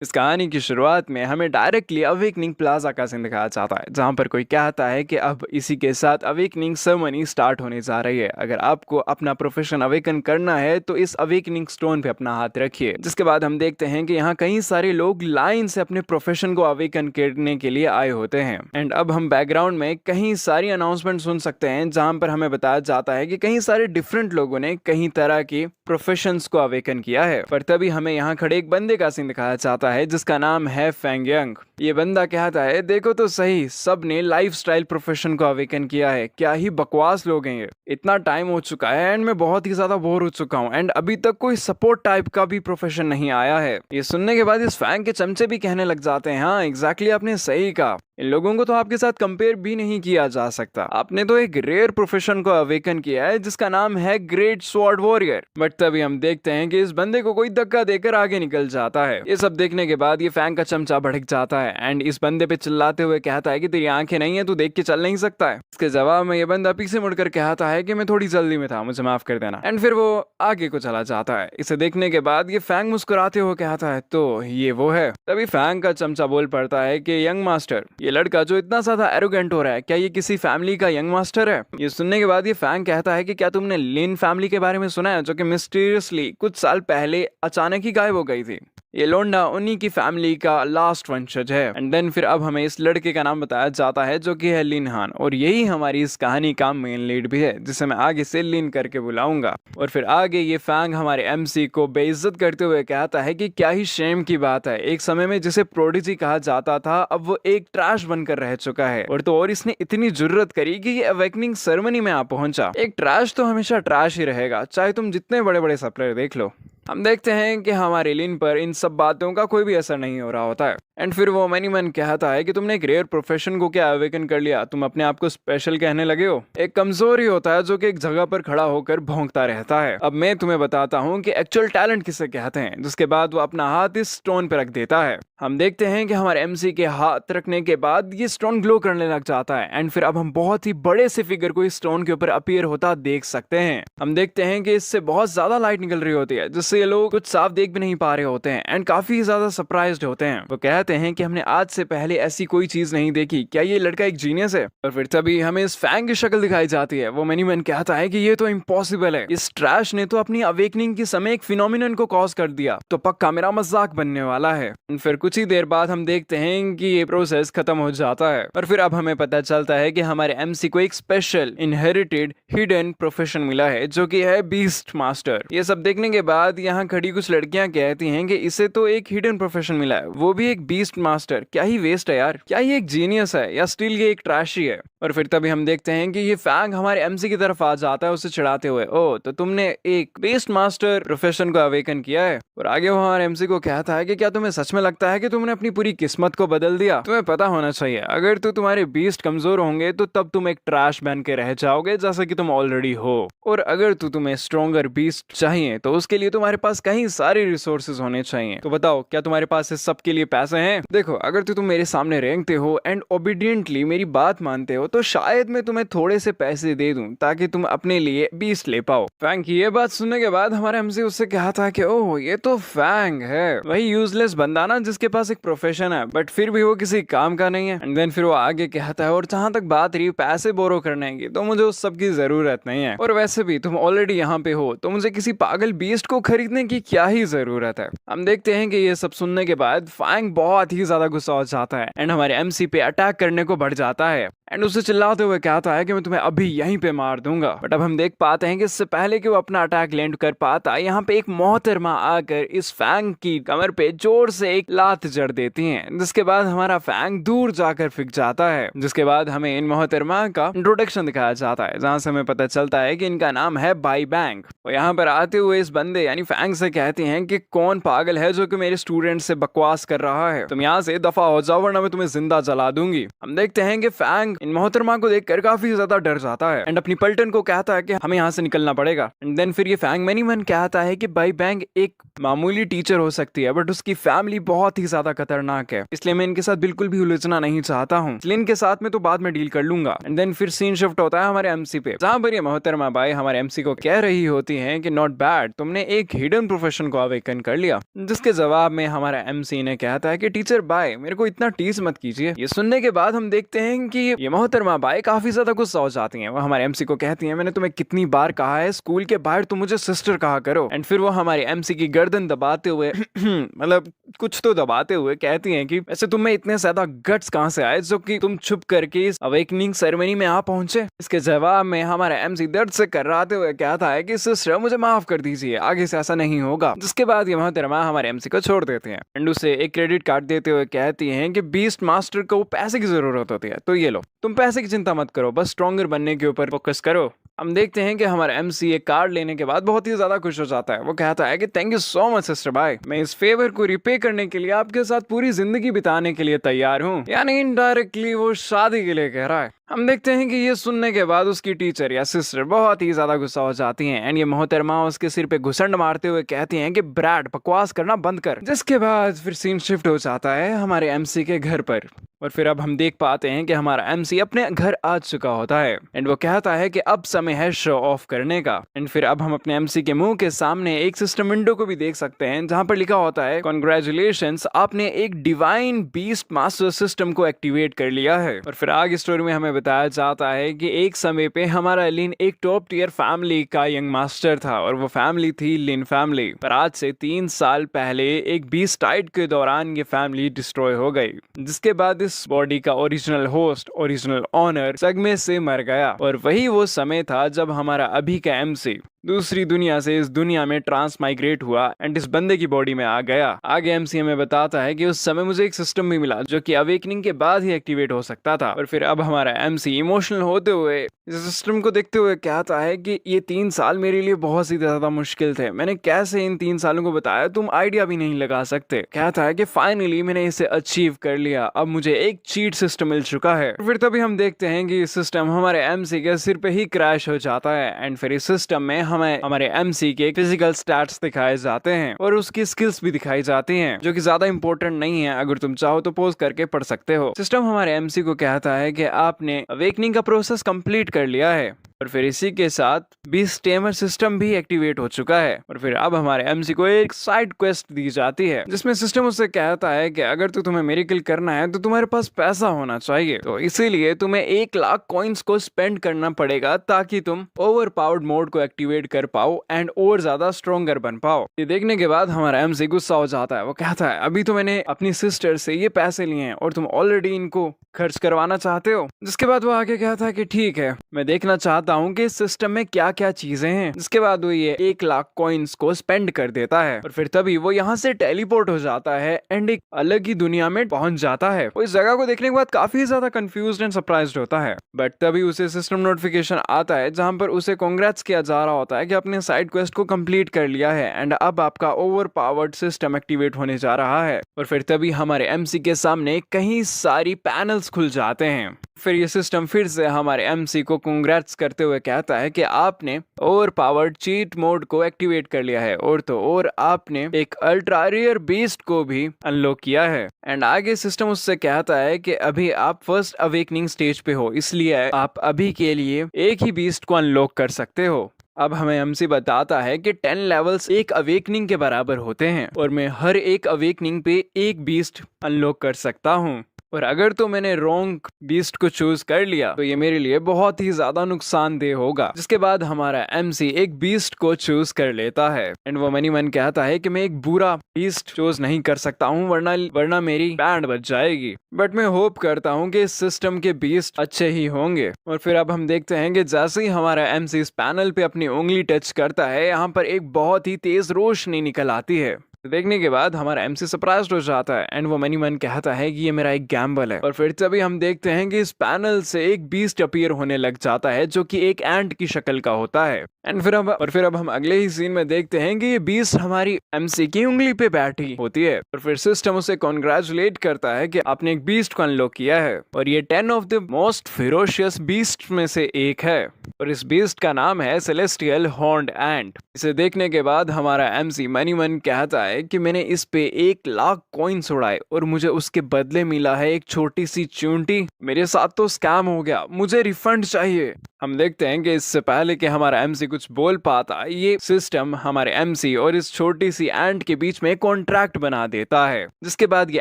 इस कहानी की शुरुआत में हमें डायरेक्टली अवेकनिंग प्लाजा का सीन दिखाया जाता है, जहां पर कोई कहता है कि अब इसी के साथ अवेकनिंग सेरेमनी स्टार्ट होने जा रही है। अगर आपको अपना प्रोफेशन अवेकन करना है तो इस अवेकनिंग स्टोन पे अपना हाथ रखिए। जिसके बाद हम देखते हैं कि यहाँ कई सारे लोग लाइन से अपने प्रोफेशन को अवेकन करने के लिए आए होते हैं। एंड अब हम बैकग्राउंड में कई सारी अनाउंसमेंट सुन सकते हैं, जहां पर हमें बताया जाता है कि कई सारे डिफरेंट लोगों ने कई तरह की प्रोफेशंस को अवेकन किया है। पर तभी हमें यहाँ खड़े एक बंदे का सीन दिखाया जाता है जिसका नाम है फेंग यंग। ये बंदा कहता है, देखो तो सही, सब ने लाइफस्टाइल प्रोफेशन को अवेकन किया है। क्या ही बकवास लोग हैं ये। इतना टाइम हो चुका है एंड मैं बहुत ही ज्यादा बोर हो चुका हूँ एंड अभी तक कोई सपोर्ट टाइप का भी प्रोफेशन नहीं आया है। ये सुनने के बाद इस फैंग के चमचे भी कहने लग जाते हैं, हाँ एग्जैक्टली आपने सही कहा। इन लोगों को तो आपके साथ कंपेयर भी नहीं किया जा सकता। आपने तो एक रेयर प्रोफेशन को अवेकन किया है जिसका नाम है ग्रेट स्वॉर्ड वॉरियर। बट तभी हम देखते हैं कि इस बंदे को कोई धक्का देकर आगे निकल जाता है। ये सब देखने के बाद ये फैंग का चमचा भड़क जाता है एंड इस बंदे पे चिल्लाते हुए कहता है कि तेरी आंखें नहीं है, तू देख के चल नहीं सकता है। इसके जवाब में ये बंदा पीछे मुड़कर कहता है कि मैं थोड़ी जल्दी में था, मुझे माफ कर देना। एंड फिर वो आगे को चला जाता है। इसे देखने के बाद ये फैंग मुस्कुराते हुए कहता है, तो ये वो है। तभी फैंग का चमचा बोल पड़ता है कि यंग मास्टर, ये लड़का जो इतना ज्यादा एरोगेंट हो रहा है, क्या ये किसी फैमिली का यंग मास्टर है? ये सुनने के बाद ये फैंग कहता है कि क्या तुमने लिन फैमिली के बारे में सुना है, जो कि मिस्टीरियसली कुछ साल पहले अचानक ही गायब हो गई थी? ये लोंडा उन्हीं की फैमिली का लास्ट वंशज है। एंड देन फिर अब हमें इस लड़के का नाम बताया जाता है जो कि है लिन हान, और यही हमारी इस कहानी का मेन लीड भी है, जिसे मैं आगे से लिन करके बुलाऊंगा। और फिर आगे ये फैंग हमारे एमसी को बेइज्जत करते हुए कहता है कि क्या ही शेम की बात है, एक समय में जिसे प्रोडिजी कहा जाता था अब वो एक ट्रैश बनकर रह चुका है। और तो और इसने इतनी जुर्रत करी कि ये अवेकनिंग सेरेमनी में आ पहुंचा। एक ट्रैश तो हमेशा ट्रैश ही रहेगा, चाहे तुम जितने बड़े बड़े सप्लायर देख लो। हम देखते हैं कि हमारे लिन पर इन सब बातों का कोई भी असर नहीं हो रहा होता है। एंड फिर वो मनी मन कहता है कि तुमने एक रेयर प्रोफेशन को क्या अवेकन कर लिया, तुम अपने आप को स्पेशल कहने लगे हो। एक कमजोर ही होता है जो कि एक जगह पर खड़ा होकर भौंकता रहता है। अब मैं तुम्हें बताता हूँ कि एक्चुअल टैलेंट किसे कहते हैं। जिसके बाद वो अपना हाथ इस स्टोन पर रख देता है। हम देखते हैं कि हमारे एमसी के हाथ रखने के बाद ये स्टोन ग्लो करने लग जाता है। एंड फिर अब हम बहुत ही बड़े से फिगर को इस स्टोन के ऊपर अपीयर होता देख सकते हैं। हम देखते हैं कि इससे बहुत ज्यादा लाइट निकल रही होती है, जिससे ये लोग कुछ साफ देख भी नहीं पा रहे होते हैं एंड काफी ज्यादा सरप्राइज्ड होते हैं। वो कहते हैं कि हमने आज से पहले ऐसी कोई चीज नहीं देखी, क्या ये लड़का एक जीनियस है? और फिर तभी हमें इस फैंग की शक्ल दिखाई जाती है। वो मैनी मैन कहता है कि ये तो इम्पॉसिबल है, इस ट्रैश ने तो अपनी अवेकनिंग के समय एक फिनोमिनन को कॉज कर दिया, तो पक्का मेरा मजाक बनने वाला है। फिर कुछ ही देर बाद हम देखते हैं कि ये प्रोसेस खत्म हो जाता है। और फिर अब हमें पता चलता है कि हमारे एमसी को एक स्पेशल इनहेरिटेड हिडन प्रोफेशन मिला है, जो कि है बीस्ट मास्टर। ये सब देखने के बाद यहाँ खड़ी कुछ लड़कियां कहती हैं कि इसे तो एक हिडन प्रोफेशन मिला है, वो भी एक बीस्ट मास्टर। क्या ही वेस्ट है यार, क्या ये एक जीनियस है या स्टिल ये एक ट्रैश ही है? और फिर तभी हम देखते हैं कि ये फैंग हमारे एमसी की तरफ आ जाता है उसे चिढ़ाते हुए, ओ तो तुमने एक बीस्ट मास्टर प्रोफेशन को अवेकन किया है। और आगे वो हमारे एमसी को कहता है कि क्या तुम्हें सच में लगता है कि तुमने अपनी पूरी किस्मत को बदल दिया? तुम्हें पता होना चाहिए, अगर तो तुम्हारे बीस्ट कमजोर होंगे तो तब तुम एक ट्रैश बन के रह जाओगे, जैसा कि तुम ऑलरेडी हो। और अगर तो तुम्हें स्ट्रॉन्गर बीस्ट चाहिए तो उसके लिए तुम्हारे पास कहीं सारे रिसोर्सेज होने चाहिए। तो बताओ, क्या तुम्हारे पास इस सब के लिए पैसे हैं? देखो, अगर तो तुम मेरे सामने रेंगते हो एंड ओबीडियंटली मेरी बात मानते हो तो शायद मैं तुम्हें थोड़े से पैसे दे दूं ताकि तुम अपने लिए बीस्ट ले पाओ। फैंग की ये बात सुनने के बाद हमारे हमसे उससे कहा था कि ओह ये तो फैंग है, वही यूजलेस बंदा ना जिसके पास एक प्रोफेशन है बट फिर भी वो किसी काम का नहीं है। एंड देन फिर वो आगे कहता है, और जहां तक बात रही पैसे बोरो करने की, तो मुझे उस सब की जरूरत नहीं है। और वैसे भी तुम ऑलरेडी यहाँ पे हो, तो मुझे किसी पागल बीस्ट को खरीदने की क्या ही जरूरत है। हम देखते हैं कि ये सब सुनने के बाद फैंग बहुत ही ज्यादा गुस्सा हो जाता है एंड हमारे एमसी पे अटैक करने को बढ़ जाता है एंड उसे चिल्लाते हुए कहता है कि मैं तुम्हें अभी यहीं पे मार दूंगा। बट अब हम देख पाते हैं कि इससे पहले कि वो अपना अटैक लैंड कर पाता, यहाँ पे एक मोहतरमा आकर इस फैंग की कमर पे जोर से एक लात जड़ देती हैं, जिसके बाद हमारा फैंग दूर जाकर फिक जाता है। जिसके बाद हमें इन मोहतरमा का इंट्रोडक्शन दिखाया जाता है, जहाँ से हमें पता चलता है कि इनका नाम है बाई बैंक। और यहाँ पर आते हुए इस बंदे यानी फैंग से कहती हैं कि कौन पागल है जो कि मेरे स्टूडेंट से बकवास कर रहा है, तुम यहाँ से दफा हो जाओ वरना मैं तुम्हें जिंदा जला दूंगी। हम देखते हैं कि फैंग बैंग इन मोहतरमा को देखकर काफी ज्यादा डर जाता है एंड अपनी पलटन को कहता है कि हमें यहाँ से निकलना पड़ेगा। एंड देन फिर ये फैंग मैनीमैन कहता है कि भाई बैंग एक मामूली टीचर हो सकती है बट उसकी फैमिली बहुत ही ज्यादा खतरनाक है, इसलिए मैं इनके साथ बिल्कुल भी उलझना नहीं चाहता हूँ, इसलिए इनके साथ में तो बाद में डील कर लूंगा। एंड देन फिर सीन शिफ्ट होता है हमारे एमसी पे, जहाँ पर ये मोहतरमा बाई हमारे एमसी को कह रही होती है कि नॉट बैड, तुमने एक हिडन प्रोफेशन को अवेकन कर लिया। जिसके जवाब में हमारा एमसी ने कहता है कि टीचर बाय मेरे को इतना टीज मत कीजिए। ये सुनने के बाद हम देखते हैं कि ये मोहतरमा बाई काफी ज्यादा गुस्सा हो जाती हैं। वो हमारे एमसी को कहती हैं मैंने तुम्हें कितनी बार कहा है स्कूल के बाहर तुम मुझे सिस्टर कहा करो। एंड फिर वो हमारे एमसी की गर्दन दबाते हुए मतलब कुछ तो दबाते हुए कहती हैं कि वैसे तुम्हें इतने ज्यादा गट्स कहां से आए जो कि तुम छुप करके इस अवेकनिंग सेरेमनी में आ पहुंचे। इसके जवाब में हमारा एमसी दर्द से कर्राते हुए कहता है कि सिस्टर मुझे माफ कर दीजिए, आगे से ऐसा नहीं होगा। जिसके बाद ये मोहतरमा हमारे एमसी को छोड़ देते हैं एंड उसे एक क्रेडिट कार्ड देते हुए कहती हैं कि बीस्ट मास्टर को पैसे की जरूरत होती है, तो ये लो, तुम पैसे की चिंता मत करो, बस स्ट्रॉन्गर बनने के ऊपर फोकस करो। हम देखते हैं कि हमारा एमसी एक कार्ड लेने के बाद बहुत ही ज्यादा खुश हो जाता है। वो कहता है कि thank you so much sister भाई, मैं इस फेवर को रिपे करने के लिए आपके साथ पूरी जिंदगी बिताने के लिए तैयार हूँ। यानी इनडायरेक्टली वो शादी के लिए कह रहा है। हम देखते हैं कि ये सुनने के बाद उसकी टीचर या सिस्टर बहुत ही ज्यादा गुस्सा हो जाती हैं एंड ये मोहतरमा उसके सिर पे घुसंड मारते हुए कहती हैं कि ब्रैड बकवास करना बंद कर। जिसके बाद फिर सीन शिफ्ट हो जाता है हमारे एमसी के घर पर और फिर अब हम देख पाते हैं कि हमारा एमसी अपने घर आ चुका होता है एंड वो कहता है कि अब समय है शो ऑफ करने का। एंड फिर अब हम अपने एमसी के मुंह के सामने एक सिस्टम विंडो को भी देख सकते हैं जहां पर लिखा होता है कॉन्ग्रेचुलेशंस, आपने एक डिवाइन बीस्ट मास्टर सिस्टम को एक्टिवेट कर लिया है। और फिर आगे स्टोरी में हमें बताया जाता है कि एक समय पे हमारा लिन एक टॉप टियर फैमिली का यंग मास्टर था और वो फैमिली थी लिन फैमिली। पर आज से 3 साल पहले एक बीस्ट टाइड के दौरान ये फैमिली डिस्ट्रॉय हो गई, जिसके बाद इस बॉडी का ओरिजिनल होस्ट, ओरिजिनल ऑनर सदमे से मर गया। और वही वो समय था जब हमारा अभी का एमसी दूसरी दुनिया से इस दुनिया में ट्रांस माइग्रेट हुआ एंड इस बंदे की बॉडी में आ गया। आगे एमसी हमें बताता है कि उस समय मुझे एक सिस्टम भी मिला जो कि अवेकनिंग के बाद ही एक्टिवेट हो सकता था। और फिर अब हमारा एमसी इमोशनल होते हुए इस सिस्टम को देखते हुए कहता है कि ये 3 साल मेरे लिए बहुत ही ज्यादा मुश्किल थे, मैंने कैसे इन 3 सालों को बताया तुम आइडिया भी नहीं लगा सकते। कहता है कि फाइनली मैंने इसे अचीव कर लिया, अब मुझे एक चीट सिस्टम मिल चुका है। फिर तभी हम देखते हैं कि सिस्टम हमारे एमसी के सिर पे ही क्रैश हो जाता है एंड फिर इस सिस्टम में हमें हमारे एमसी के फिजिकल स्टैट्स दिखाए जाते हैं और उसकी स्किल्स भी दिखाई जाती हैं जो कि ज्यादा इंपॉर्टेंट नहीं है, अगर तुम चाहो तो पॉज करके पढ़ सकते हो। सिस्टम हमारे एमसी को कहता है कि आपने अवेकनिंग का प्रोसेस कंप्लीट कर लिया है और फिर इसी के साथ बीस्ट टेमर सिस्टम भी एक्टिवेट हो चुका है। और फिर अब हमारे एमसी को एक साइड क्वेस्ट दी जाती है जिसमें सिस्टम उससे कहता है कि अगर तो तुम्हें मिरेकल करना है तो तुम्हारे पास पैसा होना चाहिए, तो इसीलिए तुम्हें 1 लाख कॉइन्स को स्पेंड करना पड़ेगा ताकि तुम ओवर पावर्ड मोड को एक्टिवेट कर पाओ एंड और ज्यादा स्ट्रॉन्गर बन पाओ। ये देखने के बाद हमारा एमसी गुस्सा हो जाता है। वो कहता है अभी तो मैंने अपनी सिस्टर से ये पैसे लिए हैं और तुम ऑलरेडी इनको खर्च करवाना चाहते हो। जिसके बाद वो आगे कहता है कि ठीक है, मैं देखना चाहता हूँ कि इस सिस्टम में क्या क्या चीजें हैं। जिसके बाद वो ये 1 लाख कॉइन्स को स्पेंड कर देता है और फिर तभी वो यहाँ से टेलीपोर्ट हो जाता है एंड एक अलग ही दुनिया में पहुंच जाता है। वो इस जगह को देखने के बाद काफी ज्यादा कंफ्यूज्ड एंड सरप्राइज्ड होता है, बट तभी उसे सिस्टम नोटिफिकेशन आता है जहाँ पर उसे कांग्रेट्स किया जा रहा होता है कि अपने साइड क्वेस्ट को कंप्लीट कर लिया है एंड अब आपका ओवर पावर्ड सिस्टम एक्टिवेट होने जा रहा है। और फिर तभी हमारे एमसी के सामने कई सारी पैनल्स खुल जाते हैं। फिर ये सिस्टम फिर से हमारे एमसी को कांग्रेट्स करते हुए कहता है कि आपने ओवर पावर्ड चीट मोड को एक्टिवेट कर लिया है और तो और आपने एक अल्ट्रा रेयर बीस्ट को भी अनलॉक किया है। एंड आगे सिस्टम उससे कहता है कि अभी आप फर्स्ट अवेकनिंग स्टेज पे हो, इसलिए आप अभी के लिए एक ही बीस्ट को अनलॉक कर सकते हो। अब हमें एमसी बताता है कि 10 लेवल्स एक अवेकनिंग के बराबर होते हैं और मैं हर एक अवेकनिंग पे एक बीस्ट अनलॉक कर सकता हूँ, और अगर तो मैंने रॉन्ग बीस्ट को चूज कर लिया तो ये मेरे लिए बहुत ही ज्यादा नुकसानदेह होगा। जिसके बाद हमारा एमसी एक बीस्ट को चूज कर लेता है एंड वो मनी मन कहता है कि मैं एक बुरा बीस्ट चूज नहीं कर सकता हूँ वरना मेरी बैंड बच जाएगी, बट मैं होप करता हूँ कि इस सिस्टम के बीस्ट अच्छे ही होंगे। और फिर अब हम देखते हैं कि जैसे ही हमारा एमसी इस पैनल पे अपनी उंगली टच करता है, यहाँ पर एक बहुत ही तेज रोशनी निकल आती है देखने के बाद हमारा एमसी सरप्राइज्ड हो जाता है एंड वो मनी मन कहता है कि ये मेरा एक गैम्बल है। और फिर तभी हम देखते हैं कि इस पैनल से एक बीस्ट अपीयर होने लग जाता है जो कि एक एंट की शक्ल का होता है। एंड फिर अब हम अगले ही सीन में देखते हैं कि ये बीस्ट हमारी एमसी की उंगली पे बैठी होती है और फिर सिस्टम उसे कॉन्ग्रेचुलेट करता है कि आपने एक बीस्ट को अनलॉक किया है और ये 10 of the most ferocious beast में से एक है और इस बीस्ट का नाम है सेलेस्टियल हॉर्न्ड एंट। इसे देखने के बाद हमारा एमसी मनी मन कहता है कि मैंने इस पे 1 लाख कॉइन्स उड़ाए और मुझे उसके बदले मिला है एक छोटी सी चूंटी। मेरे साथ तो स्कैम हो गया, मुझे रिफंड चाहिए। हम देखते हैं कि इससे पहले कि हमारा एमसी कुछ बोल पाता, ये सिस्टम हमारे एमसी और इस छोटी सी एंट के बीच में कॉन्ट्रैक्ट बना देता है, जिसके बाद ये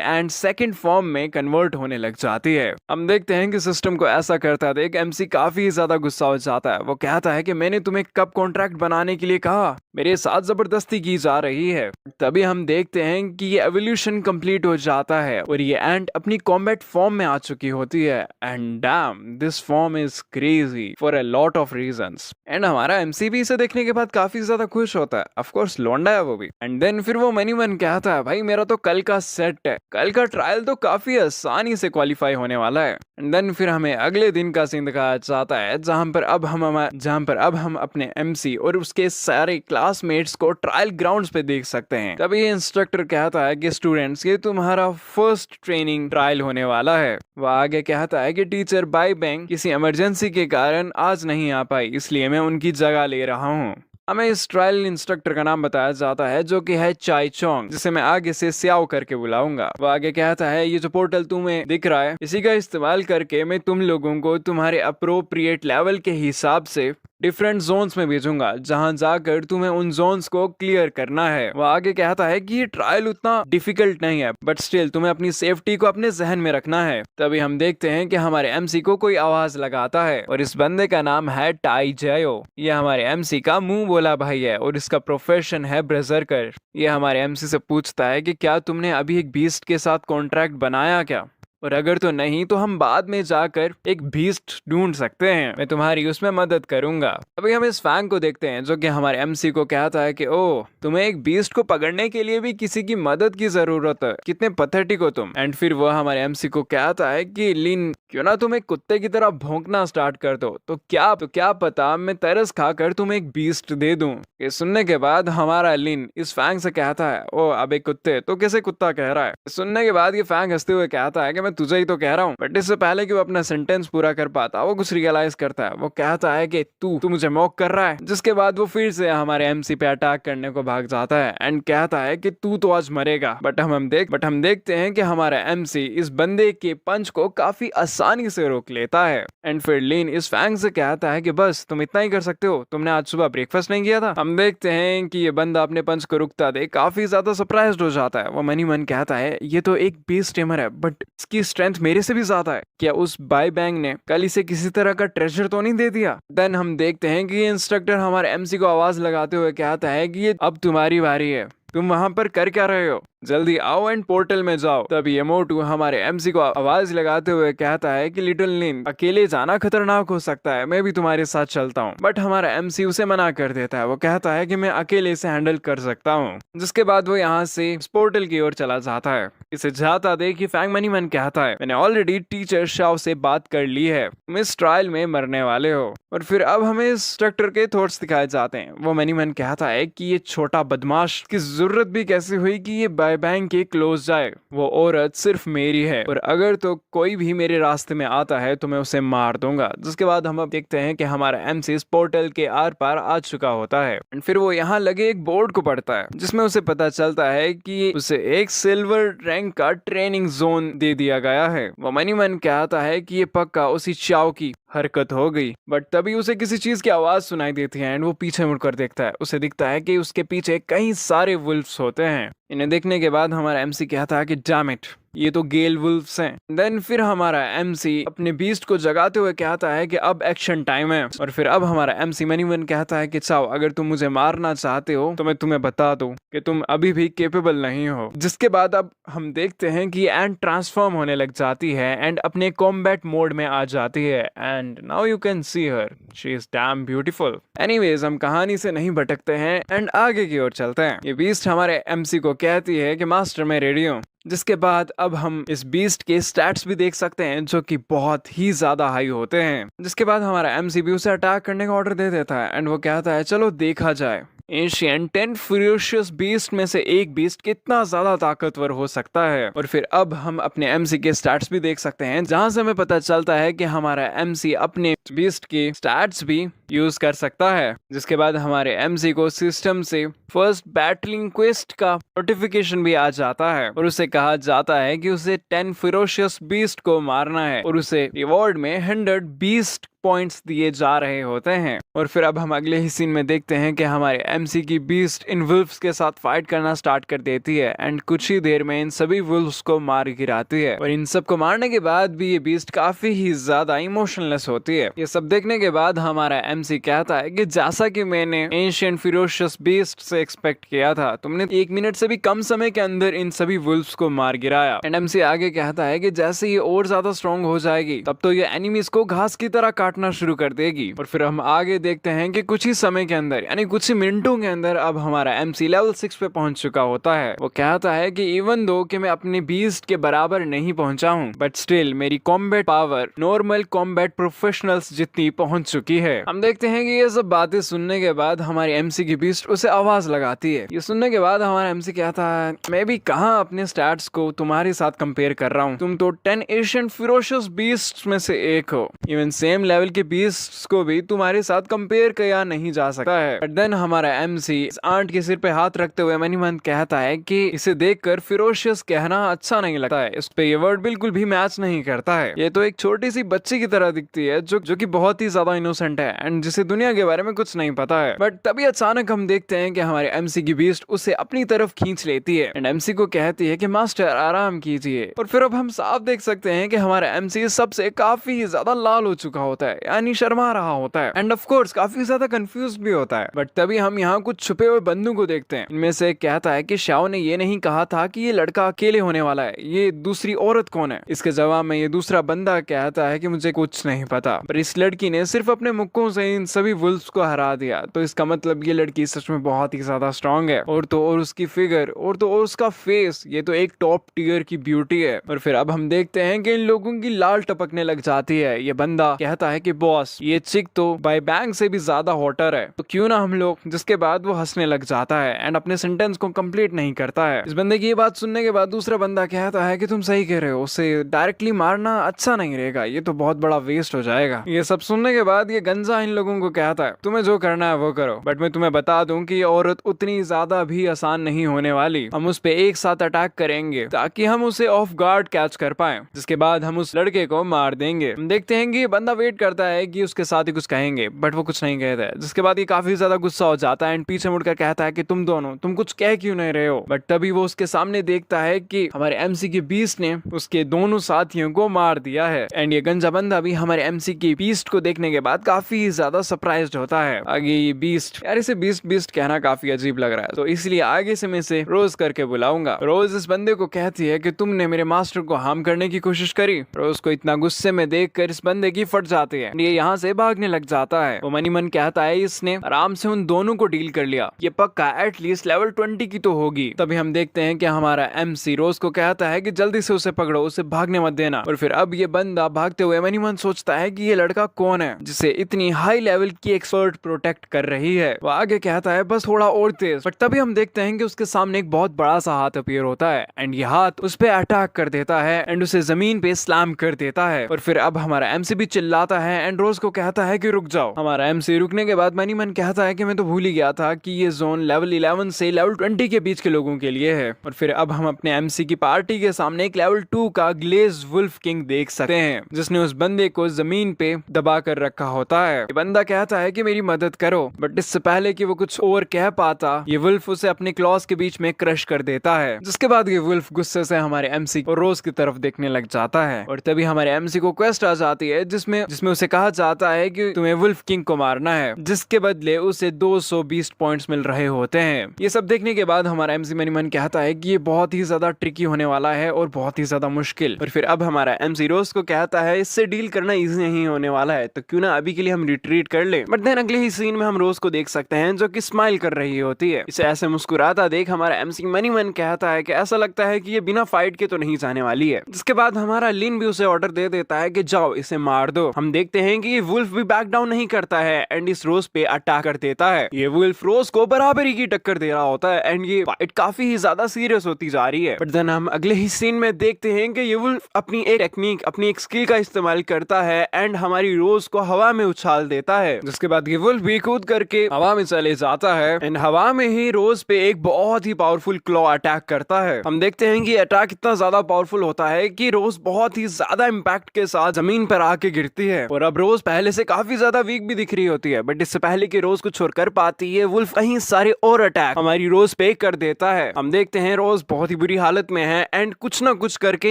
एंट सेकंड फॉर्म में कन्वर्ट होने लग जाती है। हम देखते हैं कि सिस्टम को ऐसा करता देख एमसी काफी ज्यादा गुस्सा हो जाता है। वो कहता है कि मैंने तुम्हें कब कॉन्ट्रैक्ट बनाने के लिए कहा, मेरे साथ जबरदस्ती की जा रही है। तभी हम देखते हैं कि ये एवोल्यूशन कंप्लीट हो जाता है और ये एंट अपनी कॉम्बैट फॉर्म में आ चुकी होती है and dam this form is crazy for a lot of reasons. And हमारा एमसी भी इसे देखने के बाद काफी ज्यादा खुश होता है, ऑफ कोर्स लौंडा है वो भी। एंड देन फिर वो मनी मन कहता है भाई मेरा तो कल का सेट है, कल का ट्रायल तो काफी आसानी से क्वालिफाई होने वाला है। एंड देन फिर हमें अगले दिन का सीन दिखाया जाता है जहां पर अब हम अपने एमसी और उसके सारे क्लासमेट्स को ट्रायल ग्राउंड्स पे देख सकते हैं। तभी इंस्ट्रक्टर कहता है कि स्टूडेंट्स ये तुम्हारा फर्स्ट ट्रेनिंग ट्रायल होने वाला है। वह आगे कहता है कि टीचर बाई बैंक किसी इमरजेंसी के कारण आज नहीं आ पाई, इसलिए मैं उनकी जगह ले रहा हूँ। हमें इस ट्रायल इंस्ट्रक्टर का नाम बताया जाता है जो कि है चाई चोंग, जिसे मैं आगे से स्याओ करके बुलाऊंगा। वो आगे कहता है ये जो पोर्टल तुम्हें दिख रहा है इसी का इस्तेमाल करके मैं तुम लोगों को तुम्हारे अप्रोप्रिएट लेवल के हिसाब से डिफरेंट जोन्स में भेजूंगा, जहां जाकर तुम्हें उन जोन्स को क्लियर करना है। वो आगे कहता है कि ये ट्रायल उतना डिफिकल्ट नहीं है बट स्टिल तुम्हें अपनी सेफ्टी को अपने जहन में रखना है। तभी हम देखते हैं कि हमारे एमसी को कोई आवाज लगाता है और इस बंदे का नाम है टाई जयो। ये हमारे एमसी का मुंह बोला भाई है और इसका प्रोफेशन है ब्रजरकर। ये हमारे एमसी से पूछता है कि क्या तुमने अभी एक बीस्ट के साथ कॉन्ट्रैक्ट बनाया क्या, और अगर तो नहीं तो हम बाद में जाकर एक बीस्ट ढूंढ सकते हैं, मैं तुम्हारी उसमें मदद करूंगा। अभी हम इस फैंग को देखते हैं जो कि हमारे एमसी को कहता है कि ओह तुम्हें एक बीस्ट को पकड़ने के लिए भी किसी की मदद की जरूरत है, कितने पथेटिक हो तुम। एंड फिर वह हमारे एमसी को कहता है कि लिन क्यों ना तुम एक कुत्ते की तरह भौंकना स्टार्ट कर दो, तो क्या पता मैं तरस खाकर तुम्हें एक बीस्ट दे दूं। ये सुनने के बाद हमारा लिन इस फैंग से कहता है ओ अबे कुत्ते, तो कैसे कुत्ता कह रहा है। सुनने के बाद ये फैंग हंसते हुए कहता है कि मैं तुझे ही तो कह रहा हूँ। बट इससे पहले कि वो अपना सेंटेंस पूरा कर पाता वो कुछ रियलाइज करता है। वो कहता है कि तू मुझे मॉक कर रहा है, जिसके बाद वो फिर से हमारे एमसी पे अटैक करने को भाग जाता है एंड कहता है कि तू तो आज मरेगा। बट हम देखते हैं कि हमारा एमसी इस बंदे के पंच को काफी आसानी से रोक लेता है। एंड फिर लिन इस फैंग से कहता है कि बस तुम इतना ही कर सकते हो, तुमने आज सुबह ब्रेकफास्ट नहीं किया था। हम देखते हैं कि ये बंदा अपने पंच को रुकता देख काफी ज्यादा सरप्राइज्ड हो जाता है। वो मनी मन कहता है ये तो एक बेस टेमर है बट इसकी स्ट्रेंथ मेरे से भी ज्यादा है, क्या उस बाई बैंक ने कल इसे किसी तरह का ट्रेजर तो नहीं दे दिया। देन हम देखते हैं कि इंस्ट्रक्टर हमारे एमसी को आवाज लगाते हुए कहता है कि ये अब तुम्हारी बारी है, तुम वहां पर कर क्या रहे हो, जल्दी आओ एंड पोर्टल में जाओ। तभी मोटू हमारे एमसी को आवाज लगाते हुए कहता है कि लिटिल लिन अकेले जाना खतरनाक हो सकता है, मैं भी तुम्हारे साथ चलता हूँ। बट हमारा एमसी उसे मना कर देता है। वो कहता है कि मैं अकेले से हैंडल कर सकता हूँ, जिसके बाद वो यहाँ से इस पोर्टल की ओर चला जाता है। इसे जाता देख कि फैंग मनी मन कहता है मैंने ऑलरेडी टीचर शाओ से बात कर ली है, तुम इस ट्रायल में मरने वाले हो। और फिर अब हमें इंस्ट्रक्टर के थॉट्स दिखाए जाते हैं। वो मनी मन कहता है कि ये छोटा बदमाश की जरूरत भी कैसी हुई कि ये बाय बैंक के क्लोज जाए, वो औरत सिर्फ मेरी है और अगर तो कोई भी मेरे रास्ते में आता है तो मैं उसे मार दूंगा। जिसके बाद हम अब देखते हैं कि हमारा एमसी इस पोर्टल के आर पार आ चुका होता है। फिर वो यहाँ लगे एक बोर्ड को पढ़ता है जिसमें उसे पता चलता है कि उसे एक सिल्वर रैंक का ट्रेनिंग जोन दे दिया गया है। वो मनी मन कहता है कि ये पक्का उसी चाव की हरकत हो गई। बट तभी उसे किसी चीज की आवाज सुनाई देती है एंड वो पीछे मुड़कर देखता है। उसे दिखता है कि उसके पीछे कई सारे वुल्फ्स होते हैं। इन्हें देखने के बाद हमारा एमसी कहता है कि डैम इट, ये तो गेल वुल्फ्स हैं। देन फिर हमारा एमसी अपने बीस्ट को जगाते हुए कहता है कि अब एक्शन टाइम है। और फिर अब हमारा एमसी मनी मन कहता है कि चाओ अगर तुम मुझे मारना चाहते हो तो मैं तुम्हें बता दूं कि तुम अभी भी केपेबल नहीं हो। जिसके बाद अब हम देखते हैं कि एंड ट्रांसफॉर्म होने लग जाती है एंड अपने कॉम्बैट मोड में आ जाती है and now you can see her, she is damn beautiful. Anyways हम कहानी से नहीं भटकते हैं एंड आगे की ओर चलते हैं। ये बीस्ट हमारे एमसी को कहती है कि मास्टर मैं रेडी हूँ। जिसके बाद अब हम इस बीस्ट के स्टैट्स भी देख सकते हैं जो कि बहुत ही ज्यादा हाई होते हैं। जिसके बाद हमारा एमसी भी उसे अटैक करने का ऑर्डर दे देता है एंड वो कहता है चलो देखा जाए एशियन 10 फ्यूरियस बीस्ट में से एक बीस्ट कितना ज्यादा ताकतवर हो सकता है। और फिर अब हम अपने एमसी के स्टैट्स भी देख सकते हैं जहां से हमें पता चलता है कि हमारा एमसी अपने बीस्ट के स्टैट्स भी यूज कर सकता है। जिसके बाद हमारे एमसी को सिस्टम से फर्स्ट बैटलिंग क्वेस्ट का नोटिफिकेशन भी आ जाता है और उसे कहा जाता है कि उसे 10 फिरोशियस बीस्ट को मारना है और उसे रिवॉर्ड में 100 बीस्ट पॉइंट्स दिए जा रहे होते हैं। और फिर अब हम अगले ही सीन में देखते हैं कि हमारे एमसी की बीस्ट इन वुल्फ्स के साथ फाइट करना स्टार्ट कर देती है एंड कुछ ही देर में इन सभी वुल्फ्स को मार गिराती है। और इन सब को मारने के बाद भी ये बीस्ट काफी ही ज्यादा इमोशनलेस होती है। ये सब देखने के बाद हमारा एमसी कहता है कि जैसा कि मैंने एशियन फिरोशियस बीस्ट से एक्सपेक्ट किया था, तुमने 1 मिनट से भी कम समय के अंदर इन सभी वुल्फ्स को मार गिराया। एंड एमसी आगे कहता है कि जैसे ये और ज्यादा स्ट्रॉन्ग हो जाएगी तब तो ये एनिमीज को घास की तरह काटना शुरू कर देगी। और फिर हम आगे देखते हैं कि कुछ ही समय के अंदर यानी कुछ ही मिनटों के अंदर अब हमारा एमसी लेवल 6 पे पहुंच चुका होता है। वो कहता है कि इवन दो कि मैं अपने बीस्ट के बराबर नहीं पहुंचा हूं बट स्टिल मेरी combat power normal combat professionals जितनी पहुंच चुकी है। हम देखते हैं कि ये सब बातें सुनने के बाद हमारी एमसी की बीस्ट उसे आवाज लगाती है। ये सुनने के बाद हमारा एमसी कहता है मैं भी कहां अपने स्टैट्स को तुम्हारे साथ कंपेयर कर रहा हूं, तुम तो 10 एशियन फिरोशियस बीस्ट में से एक हो। इवन सेम लेवल के बीस्ट्स को भी तुम्हारे साथ कंपेयर किया नहीं जा सकता है। बट देन हमारा एमसी इस आंट के सिर पे हाथ रखते हुए मनी मन कहता है कि इसे देखकर फिरोशियस कहना अच्छा नहीं लगता है, इस पे ये वर्ड बिल्कुल भी मैच नहीं करता है। ये तो एक छोटी सी बच्ची की तरह दिखती है जो कि बहुत ही ज्यादा इनोसेंट है एंड जिसे दुनिया के बारे में कुछ नहीं पता है। बट तभी अचानक हम देखते हैं कि हमारे एमसी की बीस्ट उसे अपनी तरफ खींच लेती है एंड एमसी को कहती है कि मास्टर आराम कीजिए। और फिर अब हम साफ देख सकते हैं कि हमारा एमसी सबसे काफी ज्यादा लाल हो चुका होता है यानी शर्मा रहा होता है एंड ऑफ कोर्स काफी ज्यादा कंफ्यूज भी होता है। बट तभी हम यहाँ कुछ छुपे हुए बंदों को देखते हैं। इनमें से कहता है कि शाओ ने ये नहीं कहा था कि ये लड़का अकेले होने वाला है, ये दूसरी औरत कौन है। इसके जवाब में ये दूसरा बंदा कहता है कि मुझे कुछ नहीं पता, पर इस लड़की ने सिर्फ अपने मुक्कों से इन सभी वुल्फ्स को हरा दिया, तो इसका मतलब ये लड़की सच में बहुत ही ज्यादा स्ट्रांग है। और तो और उसकी फिगर और तो और उसका फेस, ये तो एक टॉप टियर की ब्यूटी है। और फिर अब हम देखते हैं कि इन लोगों की लाल टपकने लग जाती है। ये बंदा कहता है कि बॉस ये चिक तो बाय बैंक से भी ज्यादा हॉटर है, तो क्यों ना हम लोग। जिसके बाद वो हंसने लग जाता है एंड अपने सेंटेंस को कंप्लीट नहीं करता है। इस बंदे की ये बात सुनने के बाद दूसरा बंदा कहता है कि तुम सही कह रहे हो, उसे डायरेक्टली मारना अच्छा नहीं रहेगा, ये तो बहुत बड़ा वेस्ट हो जाएगा। ये सब सुनने के बाद ये गंजा इन लोगों को कहता है तुम्हें जो करना है वो करो, बट मैं तुम्हें बता दूं कि ये औरत उतनी ज्यादा भी आसान नहीं होने वाली। हम उस पे एक साथ अटैक करेंगे ताकि हम उसे ऑफ गार्ड कैच कर पाए, जिसके बाद हम उस लड़के को मार देंगे। हम देखते हैं कि ये बंदा वेट करता है कि उसके साथ ही कुछ कहेंगे बट वो कुछ नहीं कहता है। जिसके बाद ये काफी ज्यादा गुस्सा हो जाता है एंड पीछे मुड़कर कहता है कि तुम दोनों तुम कुछ कह क्यों नहीं रहे हो। बट तभी वो उसके सामने देखता है कि हमारे एमसी के बीस्ट ने उसके दोनों साथियों को मार दिया है एंड ये गंजा बंदा भी हमारे एमसी की बीस्ट को देखने के बाद काफी ज्यादा सरप्राइज्ड होता है। आगे ये बीस्ट, यार इसे बीस्ट बीस्ट कहना काफी अजीब लग रहा है, तो इसलिए आगे से मैं इसे रोज करके बुलाऊंगा। रोज इस बंदे को कहती है कि तुमने मेरे मास्टर को हार्म करने की कोशिश करी। रोज को इतना गुस्से में देखकर इस बंदे की फट जाती है, ये यहाँ से भागने लग जाता है। वो मनी मन कहता है इसने आराम से उन दोनों को डील कर लिया, ये पक्का एटलीस्ट लेवल 20 की तो होगी। तभी हम देखते हैं कि हमारा एमसी रोज को कहता है कि जल्दी से उसे पकड़ो, उसे भागने मत देना। और फिर अब ये बंदा भागते हुए मनी मन सोचता है कि ये लड़का कौन है जिसे इतनी हाई लेवल की एक्सपर्ट प्रोटेक्ट कर रही है। वो आगे कहता है बस थोड़ा और तेज। बट तभी हम देखते हैं कि उसके सामने एक बहुत बड़ा सा हाथ अपीयर होता है एंड ये हाथ उस पे अटैक कर देता है एंड उसे जमीन पे स्लैम कर देता है। और फिर अब हमारा एमसी भी चिल्लाता है एंड रोज को कहता है कि रुक जाओ। हमारा एमसी रुकने के बाद मनी मन कहता है कि मैं तो भूल ही गया था कि ये जोन लेवल 11 से लेवल 20 के बीच के लोगों के लिए है। और फिर अब हम अपने एमसी की पार्टी के सामने एक लेवल 2 का ग्लेज वुल्फ किंग देख सकते हैं जिसने उस बंदे को जमीन पे दबा कर रखा होता है। ये बंदा कहता है कि मेरी मदद करो, बट इससे पहले कि वो कुछ और कह पाता ये वुल्फ उसे अपने क्लॉज के बीच में क्रश कर देता है। जिसके बाद ये वुल्फ गुस्से से हमारे एमसी और रोज की तरफ देखने लग जाता है। और तभी हमारे एमसी को क्वेस्ट आ जाती है जिसमें उसे कहा जाता है कि तुम्हें वुल्फ किंग को मारना है, जिसके बदले उसे 220 पॉइंट्स मिल रहे होते हैं। ये सब देखने के बाद हमारा एमसी मनी मन कहता है कि ये बहुत ही ज्यादा ट्रिकी होने वाला है और बहुत ही ज्यादा मुश्किल। और फिर अब हमारा एमसी रोज को कहता है इससे डील करना इजी नहीं होने वाला है, तो क्यों ना अभी के लिए हम रिट्रीट ग्रीट कर ले। बट देन अगले ही सीन में हम रोज को देख सकते हैं जो कि स्माइल कर रही होती है। इसे ऐसे मुस्कुराता देख हमारा एमसी मनी मन कहता है कि ऐसा लगता है कि ये बिना फाइट के तो नहीं जाने वाली है। जिसके बाद हमारा लिन भी उसे ऑर्डर दे देता है कि जाओ इसे मार दो। हम देखते हैं कि ये वुल्फ भी बैक डाउन नहीं करता है एंड इस रोज पे अटैक कर देता है। ये वुल्फ रोज को बराबरी की टक्कर दे रहा होता है एंड ये फाइट काफी ही ज्यादा सीरियस होती जा रही है। बट देन हम अगले ही सीन में देखते हैं कि ये वुल्फ अपनी एक टेक्निक, अपनी एक स्किल का इस्तेमाल करता है एंड हमारी रोज को हवा में उछाल देता है। जिसके बाद ये वुल्फ भी कूद करके हवा में चले जाता है एंड हवा में ही रोज पे एक बहुत ही पावरफुल क्लॉ अटैक करता है। हम देखते हैं कि अटैक इतना ज्यादा पावरफुल होता है कि रोज बहुत ही ज्यादा इम्पैक्ट के साथ जमीन पर आके गिरती है और अब रोज पहले से काफी ज्यादा वीक भी दिख रही होती है। बट इससे पहले कि रोज कुछ और कर पाती है, वुल्फ कहीं सारे और अटैक हमारी रोज पे कर देता है। हम देखते हैं रोज बहुत ही बुरी हालत में है एंड कुछ ना कुछ करके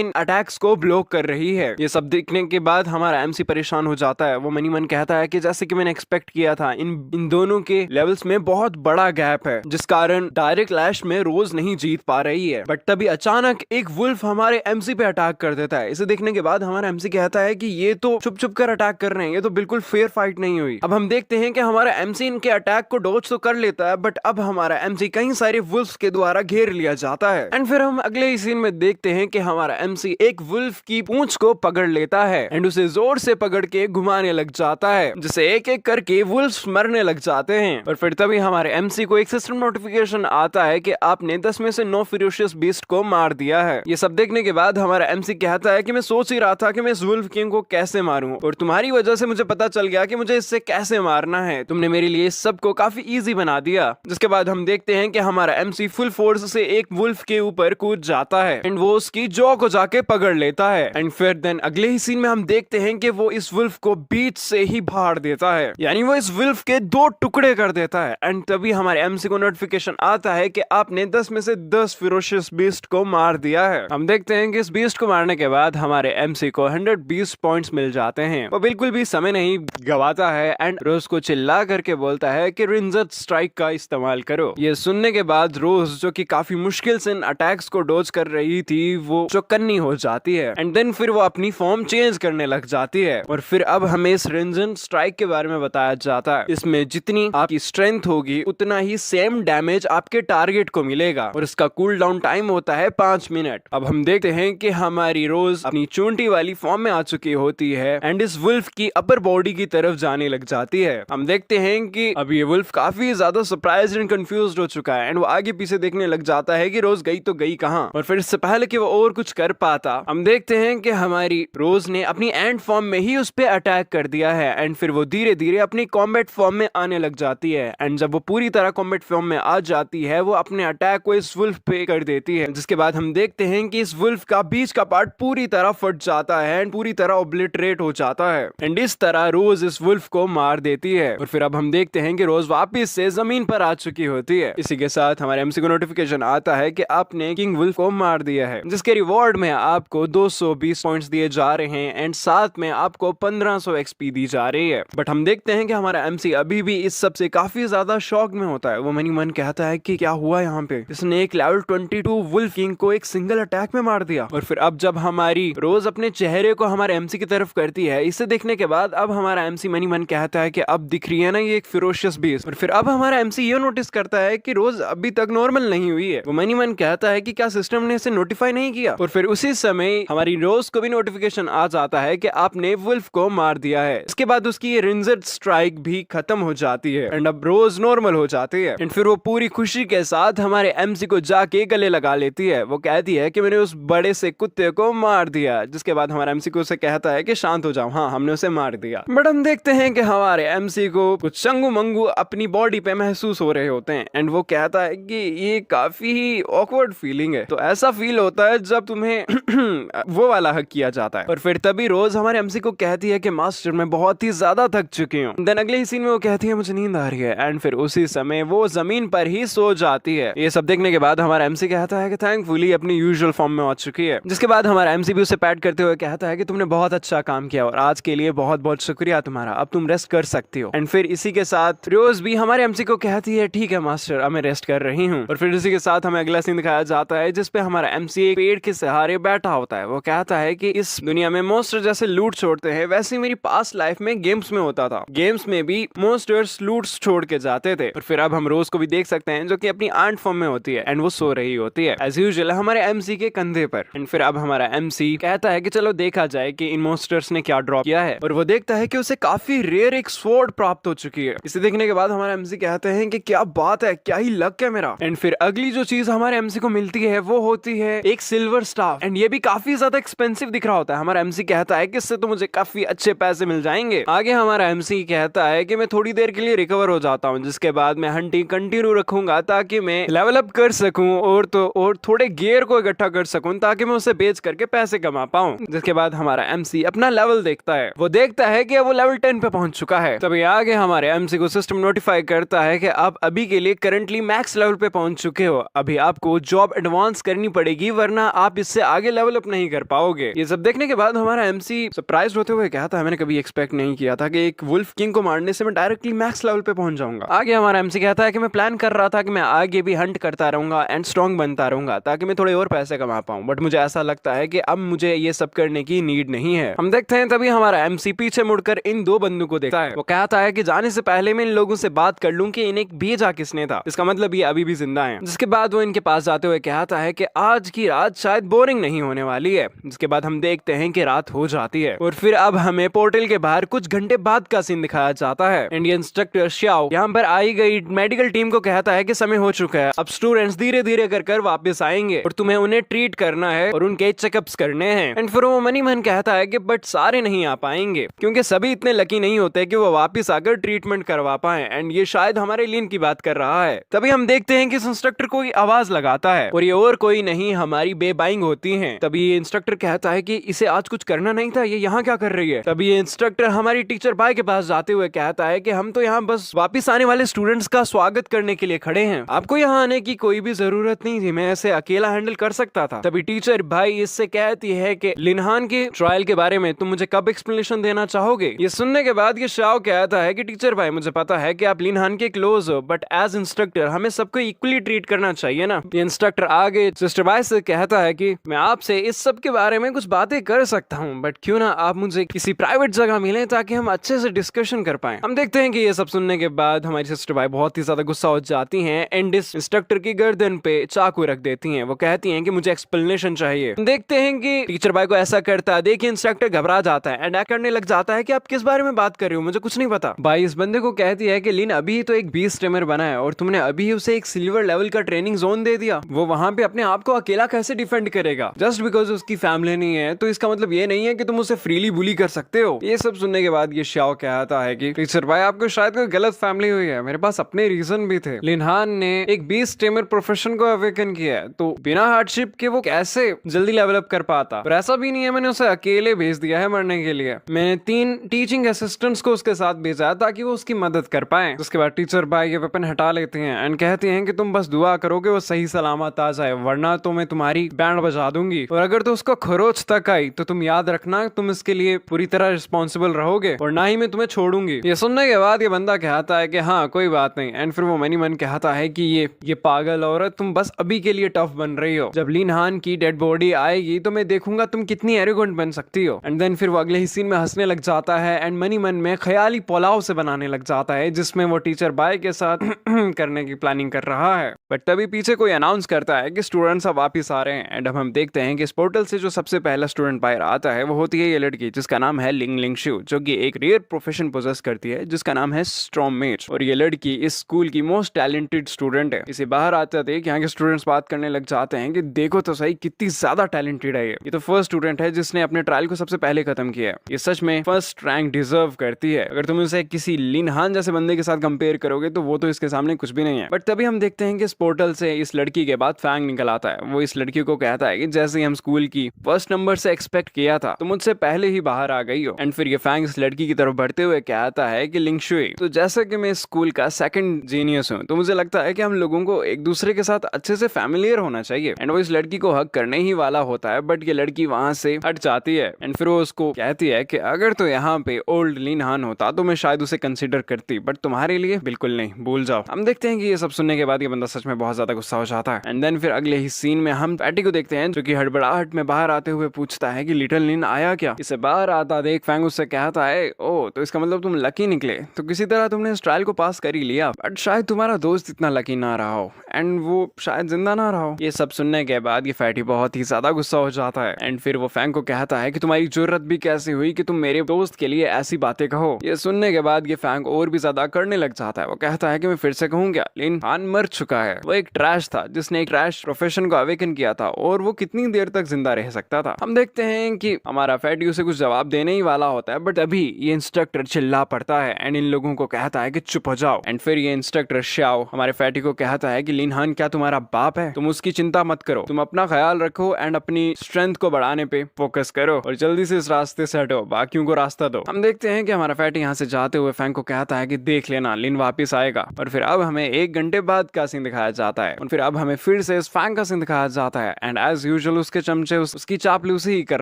इन अटैक्स को ब्लॉक कर रही है। ये सब देखने के बाद हमारा एमसी परेशान हो जाता है। वो मनी मन कहता है कि जैसे कि मैंने एक्सपेक्ट किया था, इन दोनों के लेवल्स में बहुत बड़ा गैप है जिस कारण डायरेक्ट क्लैश में रोज नहीं जीत पा रही है। बट तभी अचानक एक वुल्फ हमारे एमसी पे अटैक कर देता है। इसे देखने के बाद हमारा एमसी कहता है कि ये तो छुप छुप कर अटैक कर रहे हैं, ये तो बिल्कुल फेयर फाइट नहीं हुई। अब हम देखते हैं कि हमारा एमसी इनके अटैक को डॉज तो कर लेता है बट अब हमारा एमसी कई सारे वुल्फ्स के द्वारा घेर लिया जाता है एंड फिर हम अगले ही सीन में देखते हैं कि हमारा एमसी एक वुल्फ की पूंछ को पकड़ लेता है एंड उसे जोर से पकड़ के घुमाने लग जाता है, जिससे एक एक करके वुल्फ्स मरने लग जाते हैं। और फिर तभी हमारे एमसी को एक सिस्टम नोटिफिकेशन आता है कि आपने 10 में से 9 फिरोशियस बीस्ट को मार दिया है। ये सब देखने के बाद हमारा एमसी कहता है कि मैं सोच ही रहा था कि मैं इस वुल्फ किंग को कैसे मारूं और तुम्हारी वजह से मुझे पता चल गया कि मुझे इससे कैसे मारना है। तुमने मेरे लिए इस सब को काफी इजी बना दिया। जिसके बाद हम देखते हैं कि हमारा एमसी फुल फोर्स से एक वुल्फ के ऊपर कूद जाता है एंड वो उसकी जॉ को जाके पकड़ लेता है एंड फिर देन अगले ही सीन में हम देखते हैं कि वो इस वुल्फ को बीच से ही फाड़ देता है, यानी वो इस वुल्फ के 2 टुकड़े कर देता है एंड तभी हमारे एमसी को नोटिफिकेशन आता है कि आपने 10 में से 10 फिरोशियस बीस्ट को मार दिया है। हम देखते हैं कि इस बीस्ट को मारने के बाद हमारे एमसी को 120 पॉइंट्स मिल जाते हैं। वो बिल्कुल भी समय नहीं गवाता है एंड रोज को चिल्ला करके बोलता है कि रिंजर स्ट्राइक का इस्तेमाल करो। ये सुनने के बाद रोज जो कि काफी मुश्किल से इन अटैक्स को डॉज कर रही थी वो चौकन्नी हो जाती है एंड देन फिर वो अपनी फॉर्म चेंज करने लग जाती है। और फिर अब हमें इस रिंजर स्ट्राइक के बारे में बताया जाता है। इसमें जितनी आपकी स्ट्रेंथ होगी उतना ही सेम डैमेज आपके टारगेट को मिलेगा और इसका कूल डाउन टाइम होता है 5 मिनट। अब हम देखते हैं कि हमारी रोज अपनी चूंटी वाली फॉर्म में आ चुकी होती है एंड इस वुल्फ की अपर बॉडी की तरफ जाने लग जाती है। हम देखते हैं कि अब ये वुल्फ काफी ज्यादा सरप्राइज्ड एंड कंफ्यूज्ड हो चुका है एंड वो आगे पीछे देखने लग जाता है कि रोज गई तो गई कहां। और फिर इससे पहले कि वो और कुछ कर पाता हम देखते हैं कि हमारी रोज ने अपनी एंड फॉर्म में ही उस पे अटैक कर दिया है एंड फिर वो धीरे धीरे अपनी कॉम्बैट फॉर्म में आने लग जाती है एंड जब वो पूरी तरह कॉम्बैट फॉर्म में आ जाती है वो अपने अटैक को इस वुल्फ पे कर देती है। जिसके बाद हम देखते हैं कि इस वुल्फ का बीच का पार्ट पूरी तरह फट जाता है एंड पूरी तरह ओब्लिटरेट हो जाता है एंड इस तरह रोज इस वुल्फ को मार देती है। और फिर अब हम देखते हैं कि रोज वापस से जमीन पर आ चुकी होती है। इसी के साथ हमारे एमसी को नोटिफिकेशन आता है कि आपने किंग वुल्फ को मार दिया है, जिसके रिवॉर्ड में आपको 220 पॉइंट्स दिए जा रहे हैं एंड साथ में आपको 1500 एक्सपी दी जा रही है। बट हम देखते हैं कि हमारा एमसी अभी भी इस सब से काफी ज्यादा शॉक में होता है। वो मनी मन कहता है कि क्या हुआ यहाँ पे, इसने एक लेवल 22 वुल्फ किंग को एक सिंगल अटैक में मार दिया। और फिर अब जब हमारी रोज अपने चेहरे को हमारे एमसी की तरफ करती है, इसे देखने के बाद अब हमारा एमसी मनी मन कहता है कि अब दिख रही है ना ये एक फिरोशियस बीस्ट। और फिर अब हमारा एमसी ये नोटिस करता है कि रोज अभी तक नॉर्मल नहीं हुई है। वो मनी मन कहता है कि क्या सिस्टम ने इसे नोटिफाई नहीं किया। और फिर उसी समय हमारी रोज को भी नोटिफिकेशन आ जाता है कि आपने वुल्फ को मार दिया है। इसके बाद उसकी ये रिंजर स्ट्राइक भी खत्म हो जाती है एंड अब रोज नॉर्मल हो जाती है एंड फिर वो पूरी खुशी के साथ हमारे एमसी को जाके गले लगा लेती है। वो कहती है कि मैंने उस बड़े से कुत्ते को मार दिया। जिसके बाद हमारा एमसी को उसे कहता है कि शांत हो जाओ, हाँ हमने उसे मार दिया। बट हम देखते हैं कि हमारे एमसी को कुछ चंगू मंगू अपनी बॉडी पे महसूस हो रहे होते हैं एंड वो कहता है कि ये काफी ही ऑकवर्ड फीलिंग है। तो ऐसा फील होता है जब तुम्हें वो वाला हक किया जाता है। और फिर तभी रोज हमारे एमसी को कहती है कि मास्टर मैं बहुत ही ज्यादा थक चुकी हूँ। देन अगले ही सीन में वो कहती है मुझे नींद आ रही है एंड फिर उसी समय वो जमीन पर ही सो जाती है। ये सब देखने के बाद हमारा एमसी कहता है कि थैंकफुली अपनी यूजुअल फॉर्म में आ चुकी है। जिसके बाद हमारा एमसी भी उसे पैट करते हुए कहता है कि तुमने बहुत अच्छा काम किया और आज के लिए बहुत बहुत शुक्रिया तुम्हारा, अब तुम रेस्ट कर सकती हो। एंड फिर इसी के साथ रोज भी हमारे एमसी को कहती है ठीक है मास्टर अब मैं रेस्ट कर रही हूँ। और फिर इसी के साथ हमें अगला सीन दिखाया जाता है जिसपे हमारा एमसी एक पेड़ के सहारे बैठा होता है। वो कहता है कि इस दुनिया में मॉन्स्टर जैसे लूट छोड़ते हैं वैसे मेरी पास्ट लाइफ में गेम्स में होता था। गेम्स में भी मॉन्स्टर्स लूट्स छोड़ के जाते थे। और फिर अब हम रोज को भी देख सकते हैं जो कि अपनी आंट फॉर्म में होती है एंड वो सो रही होती है एज यूजुअल हमारे एमसी के कंधे पर। एंड फिर अब हमारा एमसी कहता है कि चलो देखा जाए कि इन मॉन्स्टर्स ने क्या ड्रॉप किया है, और वो देखता है कि उसे काफी रेयर एक स्वॉर्ड प्राप्त हो चुकी है। इसे देखने के बाद हमारा एमसी कहते हैं कि क्या बात है, क्या ही लक है मेरा। एंड फिर अगली जो चीज हमारे एमसी को मिलती है वो होती है एक सिल्वर स्टाफ, एंड ये भी काफी ज्यादा एक्सपेंसिव दिख रहा होता है। हमारा एमसी कहता है कि इससे तो मुझे काफी अच्छे पैसे मिल जाएंगे। आगे हमारा एमसी कहता है कि मैं थोड़ी देर के लिए रिकवर हो जाता हूँ, जिसके बाद मैं हंटिंग कंटिन्यू रखूंगा ताकि मैं लेवल अप कर सकूं और थोड़े गियर को इकट्ठा कर सकूं ताकि मैं उसे बेच करके पैसे कमा पाऊं। जिसके बाद हमारा एमसी अपना लेवल देखता है, वो देखता है कि वो लेवल 10 पे पहुंच चुका है। तभी आगे हमारे एमसी को सिस्टम नोटिफाई करता है कि आप अभी के लिए करंटली मैक्स लेवल पे पहुंच चुके हो, अभी आपको जॉब एडवांस करनी पड़ेगी वरना आप इससे आगे लेवल अप नहीं कर पाओगे। ये सब देखने के बाद हमारा एमसी सरप्राइज होते हुए कहता है मैंने कभी एक्सपेक्ट नहीं किया था कि एक वुल्फ किंग को मारने से मैं डायरेक्टली मैक्स लेवल पे पहुंच जाऊंगा। आगे हमारा एमसी कहता है कि मैं प्लान कर रहा था कि मैं आगे भी हंट करता रहूंगा एंड स्ट्रॉन्ग बनता रहूंगा ताकि मैं थोड़े और पैसे कमा पाऊं, बट मुझे ऐसा लगता है कि अब मुझे ये सब करने की नीड नहीं है। हम देखते हैं तभी हमारा एमसी पीछे मुड़कर इन दो बंदों को देखता है। वो कहता है कि जाने से पहले मैं इन लोगों से बात कर लूं कि इन्हें भेजा किसने था, इसका मतलब ये अभी भी जिंदा हैं। जिसके बाद वो इनके पास जाते हुए कहता है कि आज की रात शायद बोरिंग नहीं होने वाली है। जिसके बाद हम देखते हैं कि रात हो जाती है और फिर अब हमें पोर्टल के बाहर कुछ घंटे बाद का सीन दिखाया जाता है। इंडियन इंस्ट्रक्टर श्याओ यहाँ पर आई गई मेडिकल टीम को कहता है कि समय हो चुका है, अब स्टूडेंट्स धीरे धीरे कर वापस आएंगे और तुम्हें उन्हें ट्रीट करना है और उनके चेकअप्स करने हैं। एंड फिर वो मनी मन कहता है कि बट सारे नहीं आ पाएंगे क्योंकि सभी इतने लकी नहीं होते कि वो वापस आकर ट्रीटमेंट करवा पाए। एंड ये शायद हमारे लिन की बात कर रहा है। तभी हम देखते हैं कि इस इंस्ट्रक्टर कोई आवाज लगाता है और ये और कोई नहीं हमारी बेबाइंग होती है। तभी ये इंस्ट्रक्टर कहता है कि इसे आज कुछ करना नहीं था, ये यहाँ क्या कर रही है। तभी ये इंस्ट्रक्टर हमारी टीचर बाय के पास जाते हुए कहता है कि हम तो यहाँ बस वापस आने वाले स्टूडेंट्स का स्वागत करने के लिए खड़े हैं, आपको यहाँ आने की कोई भी जरूरत नहीं थी, मैं ऐसे अकेला हैंडल कर सकता था। तभी टीचर भाई इससे कहती है कि लिनहान के ट्रायल के बारे में तुम मुझे कब एक्सप्लेनेशन देना चाहोगे। ये सुनने के बाद ये शाओ कहता है कि टीचर भाई मुझे पता है कि आप लिनहान के क्लोज हो, बट एज इंस्ट्रक्टर हमें सबको इक्वली ट्रीट करना चाहिए ना। ये इंस्ट्रक्टर आगे सिस्टर बाय से कहता है कि मैं आपसे इस सब के बारे में कुछ बातें कर सकता हूँ, बट क्यों ना आप मुझे किसी प्राइवेट जगह मिले ताकि हम अच्छे से डिस्कशन कर पाए। हम देखते हैं कि ये सब सुनने के बाद हमारी सिस्टर बाय बहुत ही ज्यादा गुस्सा हो जाती हैं एंड इस इंस्ट्रक्टर की गर्दन पे चाकू रख देती हैं। वो कहती हैं कि मुझे एक्सप्लेनेशन चाहिए। देखते हैं कि टीचर बाय को ऐसा करता देखिए इंस्ट्रक्टर घबरा जाता है एंड करने लग जाता है कि आप किस बारे में बात कर रहे हो, मुझे कुछ नहीं पता। बाई इस बंदे को कहती है कि लिन अभी तो एक बीस्ट स्ट्रीमर बना है और तुमने अभी उसे एक सिल्वर लेवल का ट्रेनिंग जोन दे दिया, वो वहां पे अपने आप को अकेला कैसे डिफेंड करेगा जस्ट बिकॉज उसकी फैमिली नहीं है, तो इसका मतलब ये नहीं है कि तुम उसे फ्रीली बुली कर सकते हो। ये सब सुनने के बाद ये शाओ कहता है कि टीचर भाई आपको शायद कोई गलत फैमिली हुई है, मेरे पास अपने रीजन भी थे। लिनहान ने एक बीस्ट स्ट्रीमर प्रोफेशन को अवेकन किया है, तो बिना हार्डशिप के वो कैसे जल्दी लेवल अप कर पाता, और ऐसा भी नहीं है मैंने उसे अकेले भेज दिया है मरने के लिए, मैंने 3 टीचिंग असिस्टेंट्स को उसके साथ भेजा ताकि वो उसकी मदद कर पाए। उसके बाद टीचर भाई ये वेपन हटा लेते हैं एंड कहते हैं कि तुम बस दुआ करोगे वो सही सलामत आ जाए, वरना तो मैं तुम्हारी बैंड बजा दूंगी, और अगर तो उसको खरोच तक आई तो तुम याद रखना तुम इसके लिए पूरी तरह रिस्पॉन्सिबल रहोगे और ना ही मैं तुम्हें छोड़ूंगी। ये सुनने के बाद ये बंदा कहता है कि हाँ कोई बात नहीं। एंड फिर वो मनी मन कहता है कि ये पागल औरत तुम बस अभी के लिए टफ बन रही हो, जब लिनहान की डेड बॉडी आएगी तो मैं देखूंगा तुम कितनी एरोगेंट बन सकती हो। एंड देन फिर वो अगले ही सीन में हंसने लग जाता है एंड मनी मन में ख्याली पुलाव से बनाने लग जाता है जिसमें वो टीचर बाय के साथ करने की प्लानिंग कर रहा है। बट तभी पीछे कोई अनाउंस करता है कि स्टूडेंट्स अब वापिस आ रहे हैं। एंड अब हम देखते हैं कि इस पोर्टल से जो सबसे पहला स्टूडेंट बाहर आता है वो होती है ये लड़की जिसका नाम है लिंग लिंगशु, जो कि एक रेयर प्रोफेशन पोजेस करती है जिसका नाम है स्टॉर्म मेज, और ये लड़की इस स्कूल की मोस्ट टैलेंटेड स्टूडेंट है। इसे बाहर आते देख यहाँ के स्टूडेंट्स बात करने लग जाते हैं कि देखो तो सही कितनी ज्यादा टैलेंटेड है ये तो फर्स्ट स्टूडेंट है जिसने अपने ट्रायल को सबसे पहले खत्म किया है, ये सच में फर्स्ट रैंक डिजर्व करती है। अगर तुम इसे किसी लिनहान जैसे बंदे के साथ कंपेयर करोगे तो वो तो इसके सामने कुछ भी नहीं है। बट तभी हम देखते हैं कि इस पोर्टल से इस लड़की के बाद फैंग निकल आता है। वो इस लड़की को कहता है कि जैसे ही हम स्कूल की फर्स्ट नंबर से एक्सपेक्ट किया था तो मुझसे पहले ही बाहर आ गई हो। एंड फिर ये फैंग इस लड़की की तरफ बढ़ते हुए कहता है कि लिंगशुई, तो जैसे कि मैं स्कूल का सेकंड जीनियस हूँ तो मुझे लगता है कि हम लोगों को एक दूसरे के साथ अच्छे से फैमिलियर होना चाहिए। एंड वो इस लड़की को हक करने ही वाला होता है बट ये लड़की वहां से हट जाती है। एंड फिर वो उसको कहती है कि अगर तो यहाँ पे ओल्ड लिनहान होता तो मैं शायद उसे कंसिडर करती, बट तुम्हारे लिए बिल्कुल नहीं, भूल जाओ। हम देखते हैं कि ये सब सुनने के बाद ये बंदा सच में बहुत ज्यादा गुस्सा हो जाता है। एंड देन फिर अगले ही सीन में हम पैटी को देखते हैं जो कि हड़बड़ाहट में बाहर आते हुए पूछता है कि लिटिल लिन आया क्या। इसे बाहर आता देख फैंग उससे कहता है ओ ओ तो इसका मतलब तुम लकी निकले, तो किसी तरह तुमने इस ट्रायल को पास कर ही लिया, बट शायद तुम्हारा दोस्त इतना लकी ना रहा हो एंड वो शायद जिंदा ना रहा हो। ये सब सुनने के बाद ये फैटी बहुत ही ज्यादा गुस्सा हो जाता है एंड फिर वो फैंग को कहता है कि तुम्हारी जरूरत भी कैसी हुई कि तुम मेरे दोस्त के लिए ऐसी बातें कहो। ये सुनने के बाद ये फैंग और भी ज्यादा करने लग जाता है। वो कहता है कि मैं फिर से कहूँ क्या, लिन हान मर चुका है। वो एक ट्रैश था जिसने एक ट्रैश प्रोफेशन को अवेकन किया था और वो कितनी देर तक जिंदा रह सकता था। हम देखते हैं कि हमारा फैटी उसे कुछ जवाब देने ही वाला होता है, बट अभी ये इंस्ट्रक्टर चिल्ला पड़ता है एंड इन लोगों को कहता है कि चुप हो जाओ। एंड फिर ये इंस्ट्रक्टर श्याओ हमारे फैटी को कहता है कि लिन हान क्या तुम्हारा बाप है, तुम उसकी चिंता मत करो, तुम अपना ख्याल रखो एंड अपनी स्ट्रेंथ को बढ़ाने पे फोकस करो और जल्दी से इस रास्ते से हटो, बाकियों को रास्ता दो। हम देखते हैं कि हमारा फैटी यहाँ से जाते हुए फैंग को कहता है कि देख लेना लिन वापिस आएगा। और फिर अब हमें 1 घंटे बाद का सीन दिखाया जाता है और फिर अब हमें फिर से इस फैंग का सीन दिखाया जाता है एंड एज यूजुअल उसके चमचे उसकी चापलूसी ही कर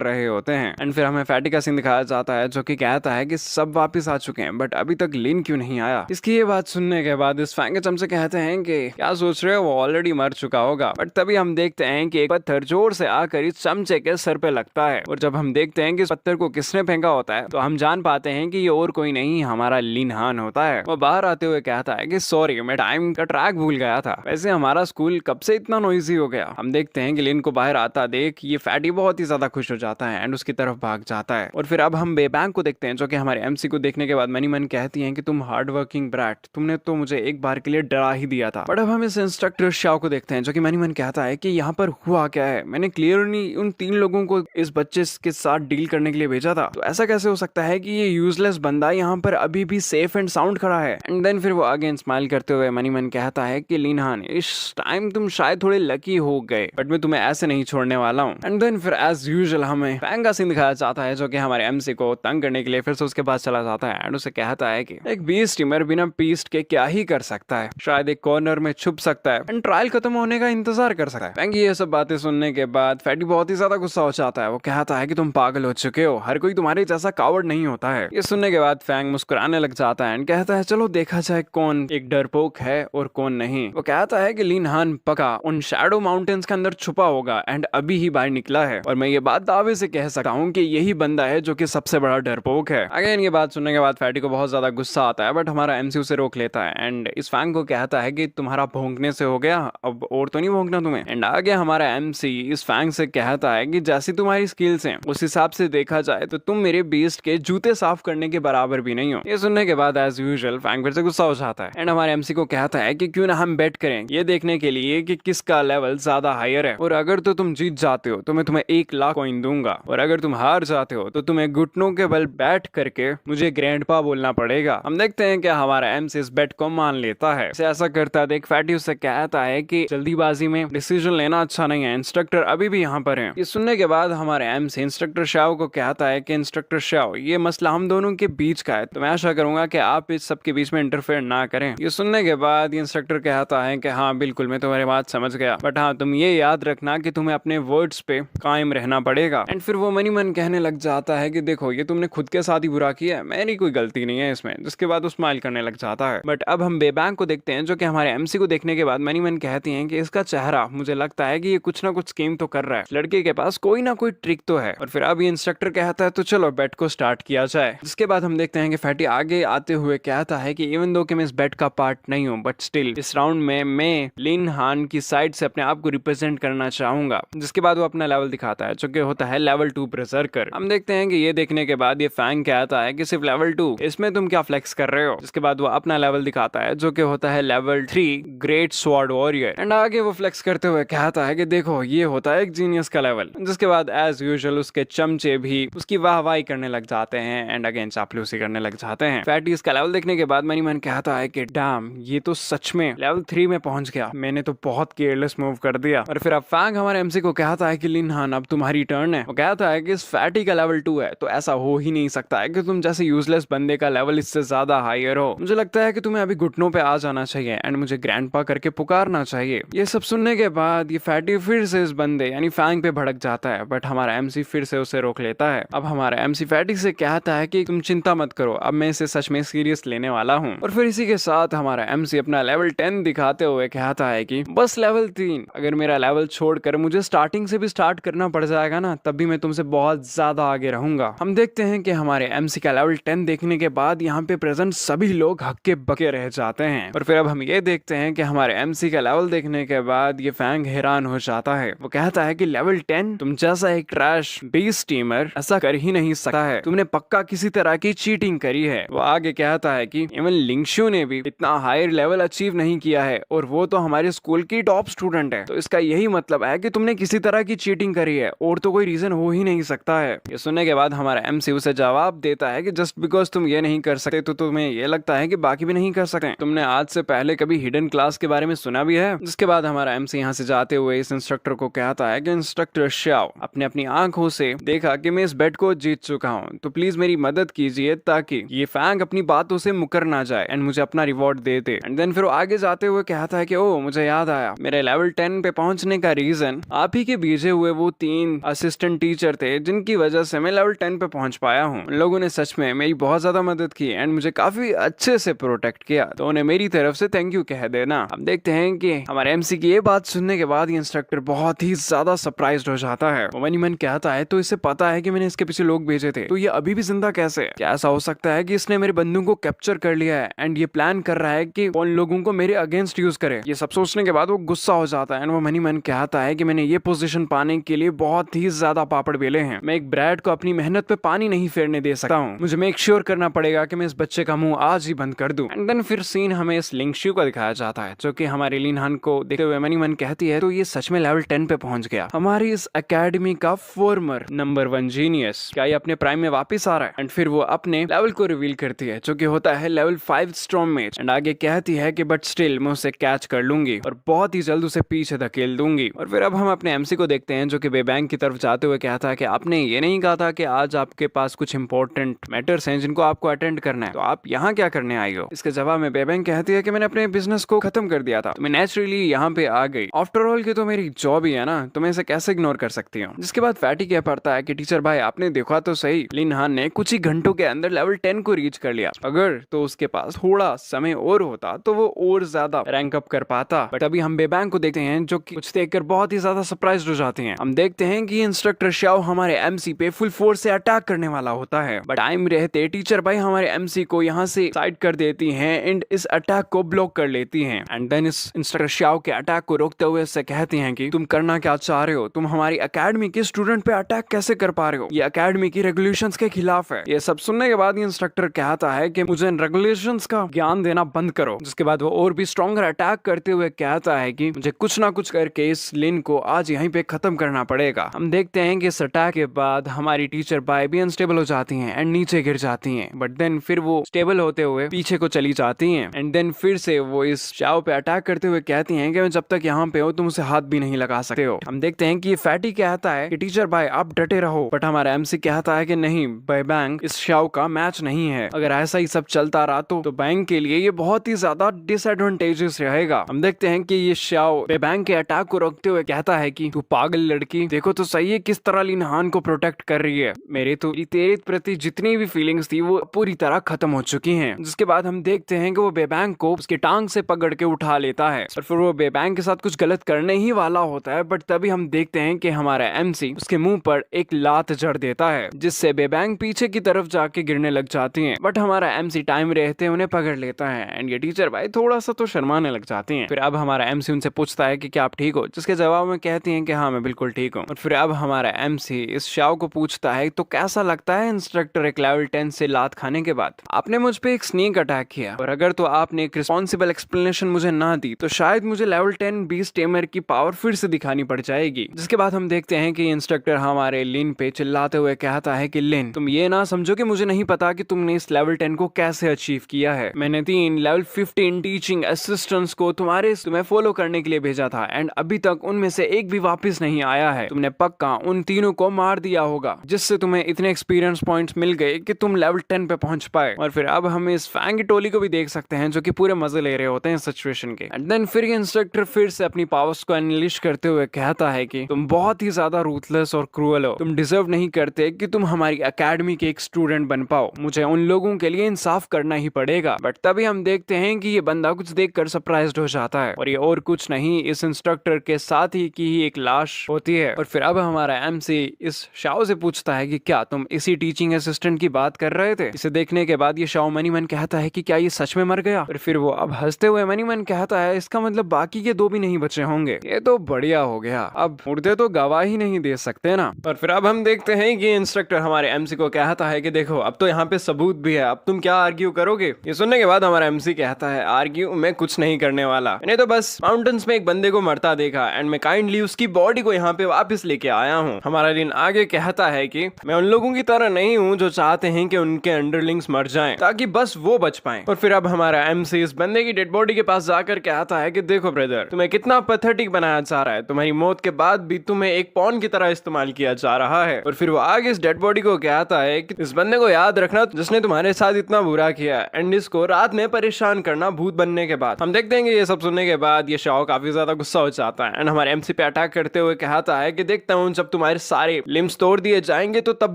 रहे होते हैं। एंड फिर हमें फैटी का सीन दिखाया जाता है जो कि कहता है कि सब वापिस आ चुके हैं बट अभी तक लिन क्यों नहीं आया। इसकी ये बात सुनने के बाद इस फैंग के चमचे कहते हैं कि क्या सोच रहे हो, वो ऑलरेडी मर चुका होगा। बट तभी हम देखते हैं कि एक पत्थर जोर से आकर इस चमचे के सर पे लगता है और जब हम देखते हैं कि इस पत्थर को किसने फेंका होता है तो हम जान पाते हैं कि ये और कोई नहीं हमारा लिन हान होता है। वो बाहर आते हुए कहता है कि सॉरी मैं टाइम का ट्रैक भूल गया था, वैसे हमारा स्कूल कब से इतना नॉइजी हो गया। हम देखते हैं कि लिन को बाहर आता देख ये फैटी बहुत ही ज्यादा खुश हो जाता है एंड उसकी तरफ भाग जाता है। और फिर अब हम बेबैंग को देखते हैं जो कि हमारे एमसी को देखने के बाद मनी मन कहती हैं कि तुम हार्ड वर्किंग ब्रैट, तुमने तो मुझे एक बार के लिए डरा ही दिया था। बट अब हम इस इंस्ट्रक्टर शाओ को देखते हैं जो कि मनी मन कहता है कि यहाँ पर हुआ क्या है, मैंने क्लियरली उन 3 लोगों को इस बच्चे के साथ डील करने के लिए भेजा था, तो ऐसा कैसे हो सकता है कि ये यूजलेस बंदा यहाँ पर अभी भी सेफ एंड साउंड खड़ा है। एंड देन फिर वो अगेन स्माइल करते हुए मनी मन कहता है कि लिन हान इस टाइम तुम शायद थोड़े लकी हो गए बट मैं तुम्हें ऐसे नहीं छोड़ने वाला हूँ। एंड देन फिर एज यूजुअल हमें फैंग का सीन दिखाया जाता है जो कि हमारे एमसी को तंग करने के लिए फिर से उसके पास चला जाता है एंड उसे कहता है कि एक बीस्ट स्टीमर बिना पीस्ट के क्या ही कर सकता है, शायद एक कॉर्नर में छुप सकता है एंड ट्रायल खत्म होने का इंतजार कर सकता है। फैंग ये सब बातें सुनने के बाद फैटी बहुत ही ज्यादा गुस्सा हो जाता है। वो कहता है कि तुम पागल हो चुके हो, हर कोई तुम्हारे जैसा कावर्ड नहीं होता है। ये सुनने के बाद फैंग मुस्कुराने लग जाता है एंड कहता है चलो देखा जाए कौन एक डरपोक है और कौन नहीं। वो कहता है कि लिन हान पक्का उन शैडो माउंटेन्स के अंदर छुपा होगा एंड अभी ही बाहर निकला है और मैं ये बात दावे से कह सकता हूँ कि यही बंदा है जो कि सबसे बड़ा डरपोक है। अगेन ये बात सुनने के बाद फैटी को बहुत ज्यादा गुस्सा आता है बट हमारा एमसी उसे रोक लेता है एंड इस फैंग को कहता है कि तुम्हारा भौंकने से हो गया, अब और तो नहीं भौंकना तुम्हें। एंड आगे हमारा एमसी इस फैंग से कहता है कि जैसी तुम्हारी स्किल्स हैं उस हिसाब से देखा जाए तो तुम मेरे बीस्ट के जूते साफ करने के बराबर भी नहीं हो। ये सुनने के बाद एज यूजुअल फैंग फिर से गुस्सा हो जाता है एंड हमारे एमसी को कहता है कि क्यों ना हम बेट करें ये देखने के लिए कि किसका लेवल ज्यादा हायर है, और अगर तो तुम जीत जाते हो तो मैं तुम्हें 1 लाख कॉइन दूंगा और अगर तुम हार जाते हो तो तुम्हें घुटनों के बल बैठ करके मुझे ग्रैंडपा बोलना पड़ेगा। हम देखते हैं कि हमारा एमसी इस बेट को मान लेता है। ऐसा करता देख फैटी उससे कहता है कि जल्दीबाजी में डिसीजन लेना अच्छा नहीं है, इंस्ट्रक्टर अभी भी यहाँ पर है। ये सुनने के बाद हमारे एमसी इंस्ट्रक्टर शाओ को कहता है कि इंस्ट्रक्टर शाओ ये मसला हम दोनों के बीच का है, तो मैं आशा करूंगा कि आप इस सब के बीच में इंटरफेयर ना करें। ये सुनने के बाद इंस्ट्रक्टर कहता है कि हाँ बिल्कुल मैं तुम्हारी बात समझ गया, बट हाँ तुम ये याद रखना कि तुम्हें अपने वर्ड्स पे कायम रहना पड़ेगा। एंड फिर वो मनी मन कहने लग जाता है कि देखो ये तुमने खुद के साथ ही बुरा किया है, मेरी कोई गलती नहीं है इसमें। जिसके बाद वो स्माइल करने लग जाता है। बट अब हम बेबैंग को देखते हैं जो कि हमारे एमसी को देखने के बाद मनी मन कहती हैं कि इसका चेहरा मुझे लगता है कि ये कुछ ना कुछ स्कीम तो कर रहा है, लड़के के पास कोई ना कोई ट्रिक तो है। और फिर अब ये इंस्ट्रक्टर कहता है तो चलो बेट को स्टार्ट किया जाए। जिसके बाद हम देखते हैं कि फैटी आगे आते हुए कहता है कि इवन दो कि मैं इस बेट का पार्ट नहीं हूँ बट स्टिल इस राउंड में मैं लिन हान की साइड से अपने आप को रिप्रेजेंट करना चाहूंगा। जिसके बाद वो अपना लेवल दिखाता है जो कि होता है लेवल 2 berserker। हम देखते हैं कि ये देखने के बाद ये फैंग कहता है कि सिर्फ लेवल 2, इसमें तुम क्या फ्लेक्स कर रहे हो। जिसके बाद वो अपना लेवल दिखाता है जो कि होता है level 3 great sword warrior. And आगे वो फ्लेक्स करते हुए कहता है कि देखो ये होता है एक जीनियस का लेवल। जिसके बाद एज यूजुअल उसके चमचे भी उसकी वाहवाही करने लग जाते हैं एंड अगेन चापलूसी करने लग जाते हैं। फैटी इसका लेवल देखने के बाद मनी मन कहता है कि डैम ये तो सच में लेवल 3 में पहुंच गया, मैंने तो बहुत केयरलेस मूव कर दिया। और फिर अब फैंग हमारे एमसी को कहता है कि लिन हान अब तुम्हारी टर्न है। वो कहता है कि इस फैटी का लेवल 2 है तो ऐसा हो ही नहीं सकता है कि तुम जैसे यूजलेस बंदे का लेवल इससे ज्यादा हायर हो। मुझे लगता है कि तुम्हें अभी घुटनों पे आ जाना चाहिए एंड मुझे ग्रैंडपा करके पुकारना चाहिए। ये सब सुनने के बाद ये फैटी फिर से इस बंदे यानी फैंग पे भड़क जाता है बट हमारा एमसी फिर से उसे रोक लेता है। अब हमारा एमसी फैटी से कहता है कि तुम चिंता मत करो, अब मैं इसे सच में सीरियस लेने वाला हूँ। और फिर इसी के साथ हमारा एमसी अपना लेवल 10 दिखाते हुए कहता है कि बस लेवल 3, अगर मेरा लेवल छोड़कर मुझे स्टार्टिंग से भी स्टार्ट करना पड़ जाएगा ना तब भी मैं तुमसे बहुत ज्यादा आगे रहूंगा। हम देखते हैं कि हमारे एमसी का लेवल 10 देखने के बाद यहाँ पे प्रेजेंट सभी लोग हक्के बके रह जाते हैं। और फिर अब हम ये देखते हैं कि हमारे एमसी का लेवल देखने के बाद ये फैंग हैरान हो जाता है। वो कहता है कि लेवल 10 तुम जैसा एक ट्रैश बेस स्टीमर ऐसा कर ही नहीं सकता है, तुमने पक्का किसी तरह की चीटिंग करी है। वो आगे कहता है कि इवन लिंगशु ने भी इतना हायर लेवल अचीव नहीं किया है और वो तो हमारे स्कूल की टॉप स्टूडेंट है, तो इसका यही मतलब है कि तुमने किसी तरह की चीटिंग करी है और तो कोई रीजन हो ही नहीं सकता है। ये सुनने के बाद हमारा एमसी उसे जवाब देता है कि जस्ट बिकॉज तुम ये नहीं कर सकते तो तुम्हें ये लगता है कि बाकी भी नहीं कर सकते। तुमने आज से पहले कभी हिडन क्लास के बारे में सुना भी है? जिसके बाद हमारा एमसी यहाँ से जाते हुए इस इंस्ट्रक्टर को कहता है कि इंस्ट्रक्टर श्याओ, अपने अपनी आंखों से देखा कि मैं इस बेट को जीत चुका हूँ, तो प्लीज मेरी मदद कीजिए ताकि ये फैंग अपनी बातों से मुकर ना जाए एंड मुझे अपना रिवॉर्ड दे दे। एंड देन फिर वो आगे जाते हुए कहता है कि ओ मुझे याद आया, मेरे लेवल 10 पे पहुंचने का रीजन आप ही के भेजे हुए वो 3 असिस्टेंट टीचर थे जिनकी वजह से मैं लेवल 10 पे पहुंच पाया हूँ। उन लोगों ने सच में मेरी बहुत ज्यादा मदद की एंड मुझे काफी अच्छे से प्रोटेक्ट किया, तो उन्हें मेरी तरफ से थैंक यू कह देना। हम देखते हैं कि हमारे एमसी की ये बात सुनने के बाद ये इंस्ट्रक्टर बहुत ही ज्यादा सरप्राइज्ड हो जाता है। वो मन ही मन कहता है तो इसे पता है कि मैंने इसके पीछे लोग भेजे थे, तो ये अभी भी जिंदा कैसे है? क्या ऐसा हो सकता है कि इसने मेरे बंदूक को कैप्चर कर लिया है एंड ये प्लान कर रहा है कि उन लोगों को मेरे अगेंस्ट यूज करे? ये सब सोचने के बाद वो गुस्सा हो जाता है एंड वो मन ही मन कहता है कि मैंने ये पोजीशन पाने के लिए बहुत ही ज्यादा पापड़ बेले हैं, मैं एक ब्रैड को अपनी मेहनत पे पानी नहीं फेरने दे सकता हूँ, मुझे मेक श्योर करना पड़ेगा कि मैं इस बच्चे का मुंह आज ही बंद कर दूं। एंड देन फिर सीन हमें इस लिंगशु को दिखाया जाता है जो कि हमारे लिनहान को देखते हुए मन ही मन कहती है तो ये सच में लेवल 10 पे पहुंच गया, हमारी इस एकेडमी का फॉर्मर नंबर 1 जीनियस, क्या ये अपने प्राइम में वापस आ रहा है? एंड फिर वो अपने लेवल को रिवील करती है जो कि होता है लेवल 5 स्टॉर्म मेज एंड आगे कहती है कि बट स्टिल मैं उसे कैच कर लूंगी और बहुत ही जल्द उसे पीछे धकेल दूंगी। और फिर अब हम अपने एमसी को देखते हैं जो कि बेबैंग की तरफ जाते हुए कहता है कि आपने ये नहीं कहा था कि आज आपके पास कुछ इंपॉर्टेंट मैटर्स हैं जिनको आपको अटेंड करना है, तो आप यहाँ क्या करने आई हो? इसके जवाब में बेबैंग कहती है कि मैंने अपने बिजनेस को खत्म कर दिया था, तो मैं नेचुरली यहाँ पे आ गई, आफ्टर ऑल की तो मेरी जॉब ही है ना, तो मैं इसे कैसे इग्नोर कर सकती हूँ? जिसके बाद फैटी कह पड़ता है कि टीचर भाई आपने देखा तो सही, लिनहान ने कुछ ही घंटों के अंदर लेवल 10 को रीच कर लिया, अगर तो उसके पास थोड़ा समय और होता तो वो और ज्यादा रैंक अप कर पाता। बट अभी हम बेबैंग को देखते हैं जो कि कुछ देखकर बहुत ही ज्यादा सरप्राइज्ड हो जाते हैं। हम देखते हैं कि इंस्ट्रक्टर श्याओ हमारे एमसी पे फुल फोर्स से अटैक करने वाला होता है, बट टाइम रहते टीचर भाई हमारे एमसी को यहाँ से साइड कर देती हैं एंड इस अटैक को ब्लॉक कर लेती हैं। एंड देन इस इंस्ट्रक्टर श्याओ के अटैक को रोकते हुए इससे कहती हैं कि तुम करना क्या चाह रहे हो, तुम हमारी एकेडमी के स्टूडेंट पे अटैक कैसे कर पा रहे हो, ये एकेडमी की रेगुलेशंस के खिलाफ है। ये सब सुनने के बाद इंस्ट्रक्टर कहता है कि मुझे रेगुलेशंस का ज्ञान देना बंद करो। जिसके बाद वो और भी स्ट्रॉन्गर अटैक करते हुए कहता है कि मुझे कुछ ना कुछ करके इस लिन को आज यहीं पे खत्म करना पड़ेगा। हम देखते हैं कि इस अटैक के बाद हमारी टीचर बाय भी अनस्टेबल हो जाती हैं एंड नीचे गिर जाती हैं, बट देन फिर वो स्टेबल होते हुए पीछे को चली जाती हैं। एंड देन फिर से वो इस शाओ पे अटैक करते हुए कहती हैं कि मैं जब तक यहाँ पे हो तुम उसे हाथ भी नहीं लगा सकते हो। हम देखते हैं कि ये फैटी कहता है कि टीचर भाई आप डटे रहो, बट हमारा एमसी कहता है कि नहीं बेबैंग इस शाओ का मैच नहीं है, अगर ऐसा ही सब चलता रहा तो बैंक के लिए ये बहुत ही ज्यादा डिसएडवांटेजेस रहेगा। हम देखते हैं कि ये शाओ बेबैंग के अटैक को रोकते हुए कहता है कि तू पागल लड़की, देखो तो सही है किस तरह लिनहान को प्रोटेक्ट कर रही है, मेरे तो तेरे प्रति जितनी भी फीलिंग्स थी वो पूरी तरह खत्म हो चुकी हैं। जिसके बाद हम देखते हैं कि वो बेबैंग को उसके टांग से पकड़ के उठा लेता है और फिर वो बेबैंग के साथ कुछ गलत करने ही वाला होता है, बट तभी हम देखते हैं कि हमारा एमसी उसके मुंह पर एक लात जड़ देता है जिससे बेबैंग पीछे की तरफ जाके गिरने लग जाती है, बट हमारा एमसी टाइम रहते उन्हें पकड़ लेता है एंड ये टीचर भाई थोड़ा सा तो शर्माने लग जाती हैं। फिर अब हमारा एमसी उनसे पूछता है कि क्या आप ठीक हो, जिसके जवाब में कहती हैं कि हाँ मैं बिल्कुल ठीक हूँ। और फिर अब हमारा एमसी इस शाओ को पूछता है तो कैसा लगता है इंस्ट्रक्टर एक लेवल 10 से लात खाने के बाद, आपने मुझ पे एक स्नेक अटैक किया और अगर तो आपने एक रिस्पॉन्सिबल एक्सप्लेनेशन मुझे ना दी तो शायद मुझे लेवल 10 बीस टेमर की पावर फिर से दिखानी पड़ जाएगी। जिसके बाद हम देखते हैं कि इंस्ट्रक्टर हमारे लिन पे चिल्लाते हुए कहता है कि लिन तुम ये ना समझो कि मुझे नहीं पता कि तुमने इस लेवल 10 को कैसे अचीव किया है, मैंने 3 लेवल 15 टीचिंग असिस्टेंट्स को तुम्हें फॉलो करने के लिए भेजा था एंड अभी तक उनमें से एक भी वापस नहीं आया है, तुमने पक्का उन तीनों को मार दिया होगा जिससे तुम्हें इतने एक्सपीरियंस पॉइंट्स मिल गए कि तुम लेवल 10 पे पहुंच पाए। और फिर अब हम इस फैंग की टोली को भी देख सकते हैं जो कि पूरे मजे ले रहे होते हैं सिचुएशन के। एंड देन फिर इंस्ट्रक्टर फिर से अपनी पावर्स को अनलिश करते हुए कहता है कि तुम बहुत ही ज्यादा रूथलेस और क्रूअल हो, तुम डिजर्व नहीं करते कि तुम हमारी एकेडमी के एक स्टूडेंट बन पाओ, मुझे उन लोगों के लिए इंसाफ करना ही पड़ेगा। बट तभी हम देखते हैं कि ये बंदा कुछ देखकर सरप्राइज्ड हो जाता है और ये और कुछ नहीं इस इंस्ट्रक्टर के साथ ही की ही एक लाश होती है। और फिर अब हमारा एमसी इस शाओ से पूछता है कि क्या तुम इसी टीचिंग असिस्टेंट एक्सीडेंट की बात कर रहे थे। इसे देखने के बाद ये शाओ मनी मन कहता है कि क्या ये सच में मर गया, और फिर वो अब हंसते हुए मनी मन कहता है इसका मतलब बाकी के 2 भी नहीं बचे होंगे। ये तो बढ़िया हो गया, अब मुर्दे तो गवाही नहीं दे सकते ना। और फिर अब हम देखते हैं कि इंस्ट्रक्टर हमारे एमसी को कहता है कि देखो अब तो यहाँ पे सबूत भी है, अब तुम क्या आर्ग्यू करोगे। ये सुनने के बाद हमारा एमसी कहता है आर्ग्यू मैं कुछ नहीं करने वाला, मैंने तो बस माउंटेन्स में एक बंदे को मरता देखा एंड मैं काइंडली उसकी बॉडी को यहाँ पे वापस लेके आया हूँ। हमारा लिन आगे कहता है कि मैं उन लोगों की तरह नहीं हूँ जो चाहते हैं कि उनके अंडरलिंग्स मर जाएं ताकि बस वो बच पाएं। और फिर अब हमारा एमसी इस बंदे की डेड बॉडी के पास जाकर कहता है कि देखो ब्रदर, तुम्हें कितना पैथेटिक बनाया जा रहा है, तुम्हारी मौत के बाद भी तुम्हें एक पॉन की तरह इस्तेमाल किया जा रहा है। और फिर वो आगे इस डेड बॉडी को कहता है कि इस बंदे को याद रखना जिसने तुम्हारे साथ इतना बुरा किया एंड इसको रात में परेशान करना भूत बनने के बाद। हम देखते हैं कि ये सब सुनने के बाद ये शाओ काफी ज्यादा गुस्सा हो जाता है एंड हमारे एमसी पे अटैक करते हुए कहता है कि देखता हूँ जब तुम्हारे सारे लिम्स तोड़ दिए जाएंगे तो तब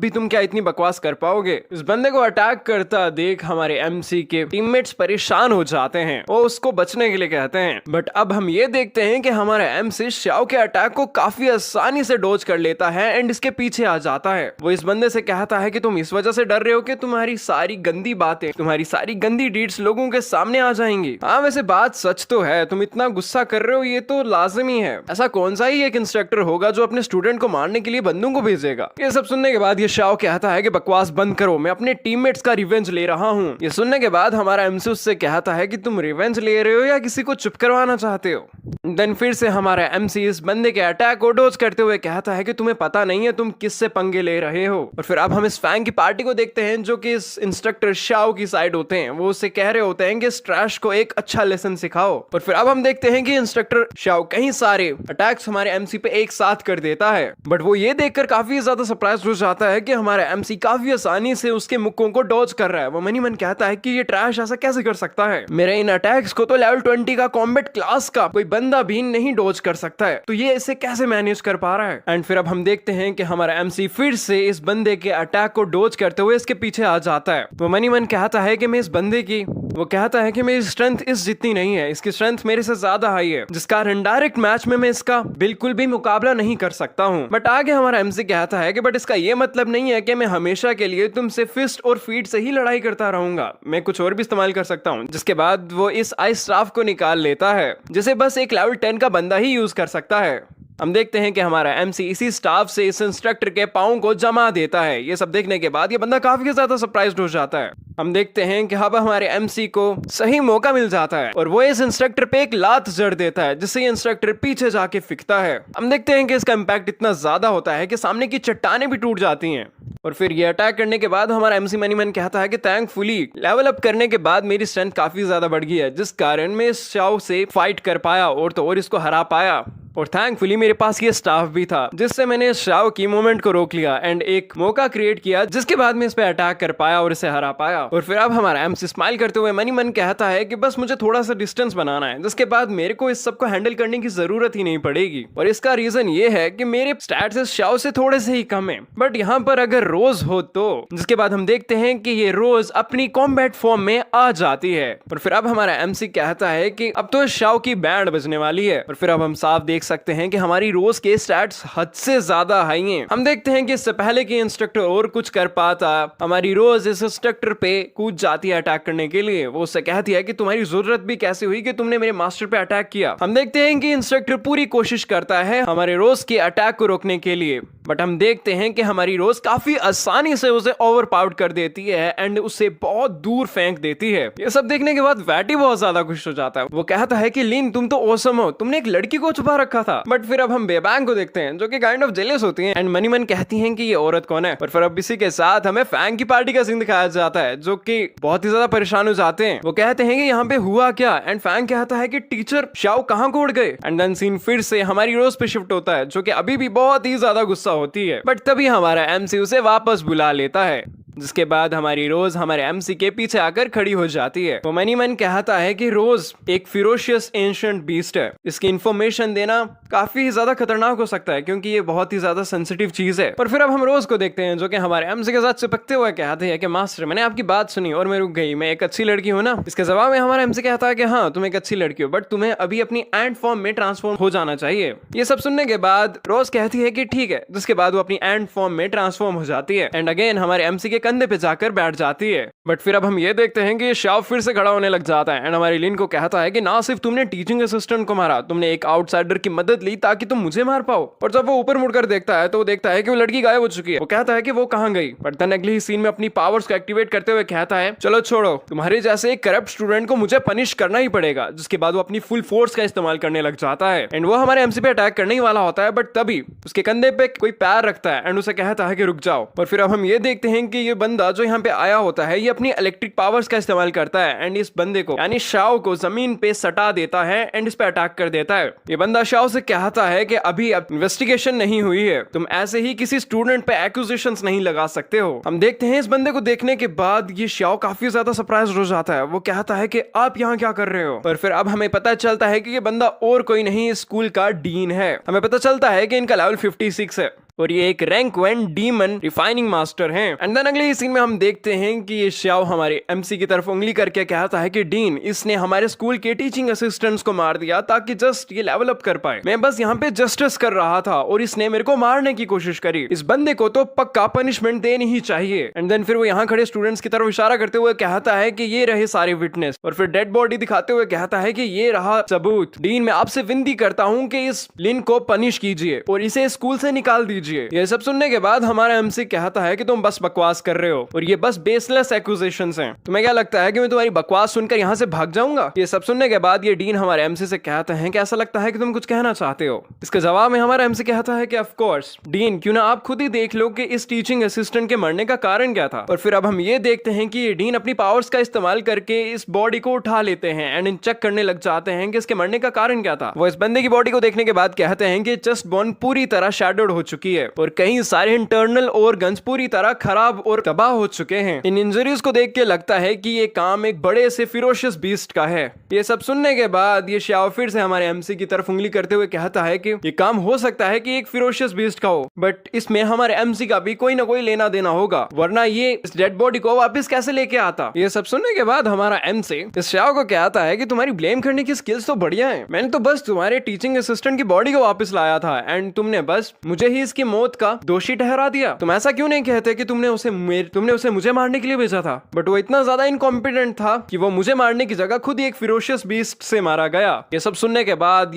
भी तुम क्या इतनी बकवास कर पाओगे। इस बंदे को अटैक करता देख हमारे एमसी के टीममेट्स परेशान हो जाते हैं, वो उसको बचने के लिए कहते हैं। बट अब हम ये देखते हैं कि हमारा एमसी शाओ के अटैक को काफी आसानी से डॉज कर लेता है एंड इसके पीछे आ जाता है। वो इस बंदे से कहता है कि तुम इस वजह से डर रहे हो कि तुम्हारी सारी गंदी बातें, तुम्हारी सारी गंदी डीड्स लोगों के सामने आ जाएंगी। हाँ वैसे बात सच तो है, तुम इतना गुस्सा कर रहे हो ये तो लाजमी है, ऐसा कौन सा ही एक इंस्ट्रक्टर होगा जो अपने स्टूडेंट को मारने के लिए बंदूक को भेजेगा। ये सब सुनने के बाद ये शाओ कहता है कि बकवास बंद करो, मैं अपने टीममेट्स का रिवेंज ले रहा हूँ। ये सुनने के बाद हमारा एमसी उससे कहता है कि तुम रिवेंज ले रहे हो या किसी को चुप करवाना चाहते हो। देन फिर से हमारा एमसी इस बंदे के अटैक को डॉज करते हुए कहता है कि तुम्हें पता नहीं है तुम किससे पंगे ले रहे हो। और फिर अब हम इस फैंग की पार्टी को देखते हैं जो कि इस इंस्ट्रक्टर शाओ की साइड होते हैं। वो उससे कह रहे होते हैं कि इस ट्रैश को एक अच्छा लेसन सिखाओ। और फिर अब हम देखते हैं कि इंस्ट्रक्टर शाओ कई सारे अटैक्स हमारे एमसी पे एक साथ कर देता है, बट वो ये देखकर काफी ज्यादा सरप्राइज हो जाता है कि हमारा एमसी काफी आसानी से उसके मुक्कों को डॉज कर रहा है। वो मनी मन कहता है कि ये ट्रैश ऐसा कैसे कर सकता है, मेरे इन अटैक्स को तो लेवल 20 का कॉम्बैट क्लास का कोई बंदा भी नहीं डॉज कर सकता है, तो ये इसे कैसे मैनेज कर पा रहा है। एंड फिर अब हम देखते हैं कि हमारा एमसी फिर से इस बंदे के अटैक को डॉज करते हुए इसके पीछे आ जाता है। वो मनी मन कहता है कि मैं इस बंदे की, वो कहता है कि मेरी स्ट्रेंथ इस जितनी नहीं है, इसकी स्ट्रेंथ मेरे से ज्यादा हाई है, जिस कारण डायरेक्ट मैच में मैं इसका बिल्कुल भी मुकाबला नहीं कर सकता हूँ। बट आगे हमारा एमसी कहता है कि बट इसका ये मतलब नहीं है कि मैं हमेशा के लिए तुमसे फिस्ट और फीट से ही लड़ाई करता रहूंगा, मैं कुछ और भी इस्तेमाल कर सकता हूँ। जिसके बाद वो इस आइस स्टाफ को निकाल लेता है जिसे बस एक लेवल 10 का बंदा ही यूज कर सकता है। हम देखते हैं कि हमारा एमसी इसी स्टाफ से इस इंस्ट्रक्टर के पाँव को जमा देता है। ये सब देखने के बाद ये बंदा काफी ज्यादा सरप्राइज्ड हो जाता है। हम देखते हैं कि अब हमारे एमसी को सही मौका मिल जाता है और वो इस इंस्ट्रक्टर पे एक लात जड़ देता है जिससे ये इंस्ट्रक्टर पीछे जाके फिकता है। हम देखते हैं कि इसका इम्पैक्ट इतना ज्यादा होता है कि सामने की चट्टानें भी टूट जाती हैं। और फिर ये अटैक करने के बाद हमारा एमसी मनी मन कहता है कि थैंकफुली लेवल अप करने के बाद मेरी स्ट्रेंथ काफी ज्यादा बढ़ गई है, जिस कारण मैं इस शाओ से फाइट कर पाया और तो और इसको हरा पाया। और थैंकफुली मेरे पास ये स्टाफ भी था जिससे मैंने इस शाओ की मूवमेंट को रोक लिया एंड एक मौका क्रिएट किया जिसके बाद मैं इस पे अटैक कर पाया और इसे हरा पाया। और फिर अब हमारा एमसी स्माइल करते हुए मनी मन कहता है कि बस मुझे थोड़ा सा डिस्टेंस बनाना है, जिसके बाद मेरे को इस सब को हैंडल करने की जरूरत ही नहीं पड़ेगी। और इसका रीजन ये है कि मेरे स्टैट्स इस शाओ से थोड़े से ही कम है, बट यहाँ पर अगर रोज हो तो। जिसके बाद हम देखते हैं कि ये रोज अपनी कॉम्बैट फॉर्म में आ जाती है। और फिर अब हमारा एमसी कहता है कि अब तो इस शाओ की बैंड बजने वाली है। और फिर अब हम साफ देख सकते हैं कि हमारी रोज के स्टैट्स हद से ज्यादा हाई हैं। हम देखते हैं कि इससे पहले कि इंस्ट्रक्टर और कुछ कर पाता, हमारी रोज इस इंस्ट्रक्टर पे कूद जाती है अटैक करने के लिए। वो उससे कहती है कि तुम्हारी जरूरत भी कैसे हुई कि तुमने मेरे मास्टर पे अटैक किया। हम देखते हैं कि इंस्ट्रक्टर पूरी कोशिश करता है हमारे रोज के अटैक को रोकने के लिए, बट हम देखते हैं कि हमारी रोज काफी आसानी से उसे ओवरपावर्ड कर देती है एंड उसे बहुत दूर फेंक देती है। ये सब देखने के बाद वैटी बहुत ज्यादा खुश हो जाता है। वो कहता है कि लिन तुम तो ऑसम हो, तुमने एक लड़की को छुपा रखा था। बट फिर अब हम बेबैंग को देखते हैं जो कि काइंड ऑफ जेलस होती हैं एंड मनी मन कहती हैं कि ये औरत कौन है। और फिर अब इसी के साथ हमें फैंग की पार्टी का सीन दिखाया जाता है जो कि बहुत ही ज्यादा परेशान हो जाते हैं। वो कहते हैं कि यहाँ पे हुआ क्या, एंड फैंग कहता है कि टीचर शाओ कहाँ को उड़ गए। एंड देन सीन फिर से हमारी रोज पे शिफ्ट होता है जो कि अभी भी बहुत ही ज्यादा गुस्सा होती है, बट तभी हमारा एमसी उसे वापस बुला लेता है। जिसके बाद हमारी रोज हमारे एमसी के पीछे आकर खड़ी हो जाती है। वो मनी मन कहता है कि रोज एक फिरोशियस एंशिएंट बीस्ट है, इसकी इंफॉर्मेशन देना काफी ज्यादा खतरनाक हो सकता है क्योंकि ये बहुत ही ज्यादा सेंसिटिव चीज है। और फिर अब हम रोज को देखते हैं जो कि हमारे एमसी के साथ चिपकते हुए कहते हैं कि मास्टर मैंने आपकी बात सुनी और मैं रुक गई, मैं एक अच्छी लड़की हूँ ना। इसके जवाब में हमारा एमसी कहता है कि हाँ तुम एक अच्छी लड़की हो, बट तुम्हें अभी अपनी एंट फॉर्म में ट्रांसफॉर्म हो जाना चाहिए। ये सब सुनने के बाद रोज कहती है कि ठीक है, जिसके बाद वो अपनी एंट फॉर्म में ट्रांसफॉर्म हो जाती है। एंड अगेन हमारे एमसी के कंधे पे जाकर बैठ जाती है। बट फिर अब हम ये देखते हैं कि शाओ फिर से खड़ा होने लग जाता है एंड हमारी लिन को कहता है कि ना सिर्फ तुमने टीचिंग असिस्टेंट को मारा, तुमने एक आउटसाइडर की मदद ली ताकि तुम मुझे मार पाओ। और जब वो ऊपर मुड़कर देखता है तो वो देखता है कि वो लड़की गायब हो चुकी है। वो कहता है कि वो कहाँ गई, बट देन अगली सीन में अपनी पावर्स को एक्टिवेट करते हुए कहता है चलो छोड़ो, तुम्हारे जैसे एक करप्ट स्टूडेंट को मुझे पनिश करना ही पड़ेगा। जिसके बाद वो अपनी फुल फोर्स का इस्तेमाल करने लग जाता है एंड वो हमारे एमसी पे अटैक करने ही वाला होता है, बट तभी उसके कंधे पे कोई पैर रखता है एंड उसे कहता है कि रुक जाओ। और फिर अब हम ये देखते हैं कि ये बंदा जो यहाँ पे आया होता है ये अपनी इलेक्ट्रिक पावर्स का इस्तेमाल करता है एंड इस बंदे को यानी शाओ को जमीन पे सटा देता है एंड इस पे अटैक कर देता है। ये बंदा शाओ से कहता है कि अभी अब इन्वेस्टिगेशन नहीं हुई है, तुम ऐसे ही किसी स्टूडेंट पे एक्यूजेशंस नहीं लगा सकते हो। हम देखते हैं इस बंदे को देखने के बाद ये शाओ काफी ज्यादा सरप्राइज हो जाता है। वो कहता है कि आप यहाँ क्या कर रहे हो। पर फिर अब हमें पता चलता है कि ये बंदा और कोई नहीं इस स्कूल का डीन है। हमें पता चलता है कि इनका लेवल 56 है और ये एक रैंक 1 डीमन रिफाइनिंग मास्टर हैं। एंड देन अगले सीन में हम देखते हैं कि ये शाओ हमारे एमसी की तरफ उंगली करके कहता है कि डीन, इसने हमारे स्कूल के टीचिंग असिस्टेंट्स को मार दिया ताकि जस्ट ये लेवल अप कर पाए। मैं बस यहाँ पे जस्टिस कर रहा था और इसने मेरे को मारने की कोशिश करी। इस बंदे को तो पक्का पनिशमेंट देनी ही चाहिए। एंड देन फिर वो यहाँ खड़े स्टूडेंट्स की तरफ इशारा करते हुए कहता है कि ये रहे सारे विटनेस और फिर डेड बॉडी दिखाते हुए कहता है कि ये रहा सबूत। डीन, मैं आपसे विनती करता हूँ कि इस लिन को पनिश कीजिए और इसे स्कूल से निकाल दीजिए। ये सब सुनने के बाद हमारा एमसी कहता है कि तुम बस बकवास कर रहे हो और ये बस बेसलेस एक्यूजेशंस हैं। तुम्हें क्या लगता है कि मैं तुम्हारी बकवास सुनकर यहाँ से भाग जाऊंगा? ये सब सुनने के बाद ये डीन हमारे एमसी से कहते हैं कि ऐसा लगता है कि तुम कुछ कहना चाहते हो। इसके जवाब में हमारा एमसी कहता है कि ऑफ कोर्स डीन, क्यों ना आप खुद ही देख लो कि इस टीचिंग असिस्टेंट के मरने का कारण क्या था। और फिर अब हम ये देखते हैं कि ये डीन अपनी पावर्स का इस्तेमाल करके इस बॉडी को उठा लेते हैं एंड चेक करने लग जाते हैं कि इसके मरने का कारण क्या था। वो इस बंदे की बॉडी को देखने के बाद कहते हैं कि चेस्ट बोन पूरी तरह शैडोड हो चुकी है और कहीं सारे इंटरनल ऑर्गन्स पूरी तरह खराब और तबाह हो चुके हैं। इन इंजरीज को देख के लगता है कि ये काम एक बड़े से फिरोशियस बीस्ट का है। ये सब सुनने के बाद ये शाओ फिर से हमारे एमसी की तरफ उंगली करते हुए कहता है कि ये काम हो सकता है कि एक फिरोशियस बीस्ट का हो, बट इसमें हमारे एमसी का भी कोई ना कोई लेना देना होगा, वरना ये इस डेड बॉडी को वापस कैसे लेके आता। ये सब सुनने के बाद हमारा एमसी इस शाओ को कहता है कि तुम्हारी ब्लेम करने की स्किल्स तो बढ़िया है, मैंने तो बस तुम्हारे टीचिंग असिस्टेंट की बॉडी को वापस लाया था एंड तुमने बस मुझे ही इसकी मौत का दोषी ठहरा दिया। तुम ऐसा क्यों नहीं कहते कि तुमने उसे मुझे मारने के लिए भेजा था? बट वो इतना ज्यादा इनकॉम्पिटेंट था कि वो मुझे मारने की जगह खुद ही एक फिरोशियस बीस्ट से मारा गया। ये सब सुनने के बाद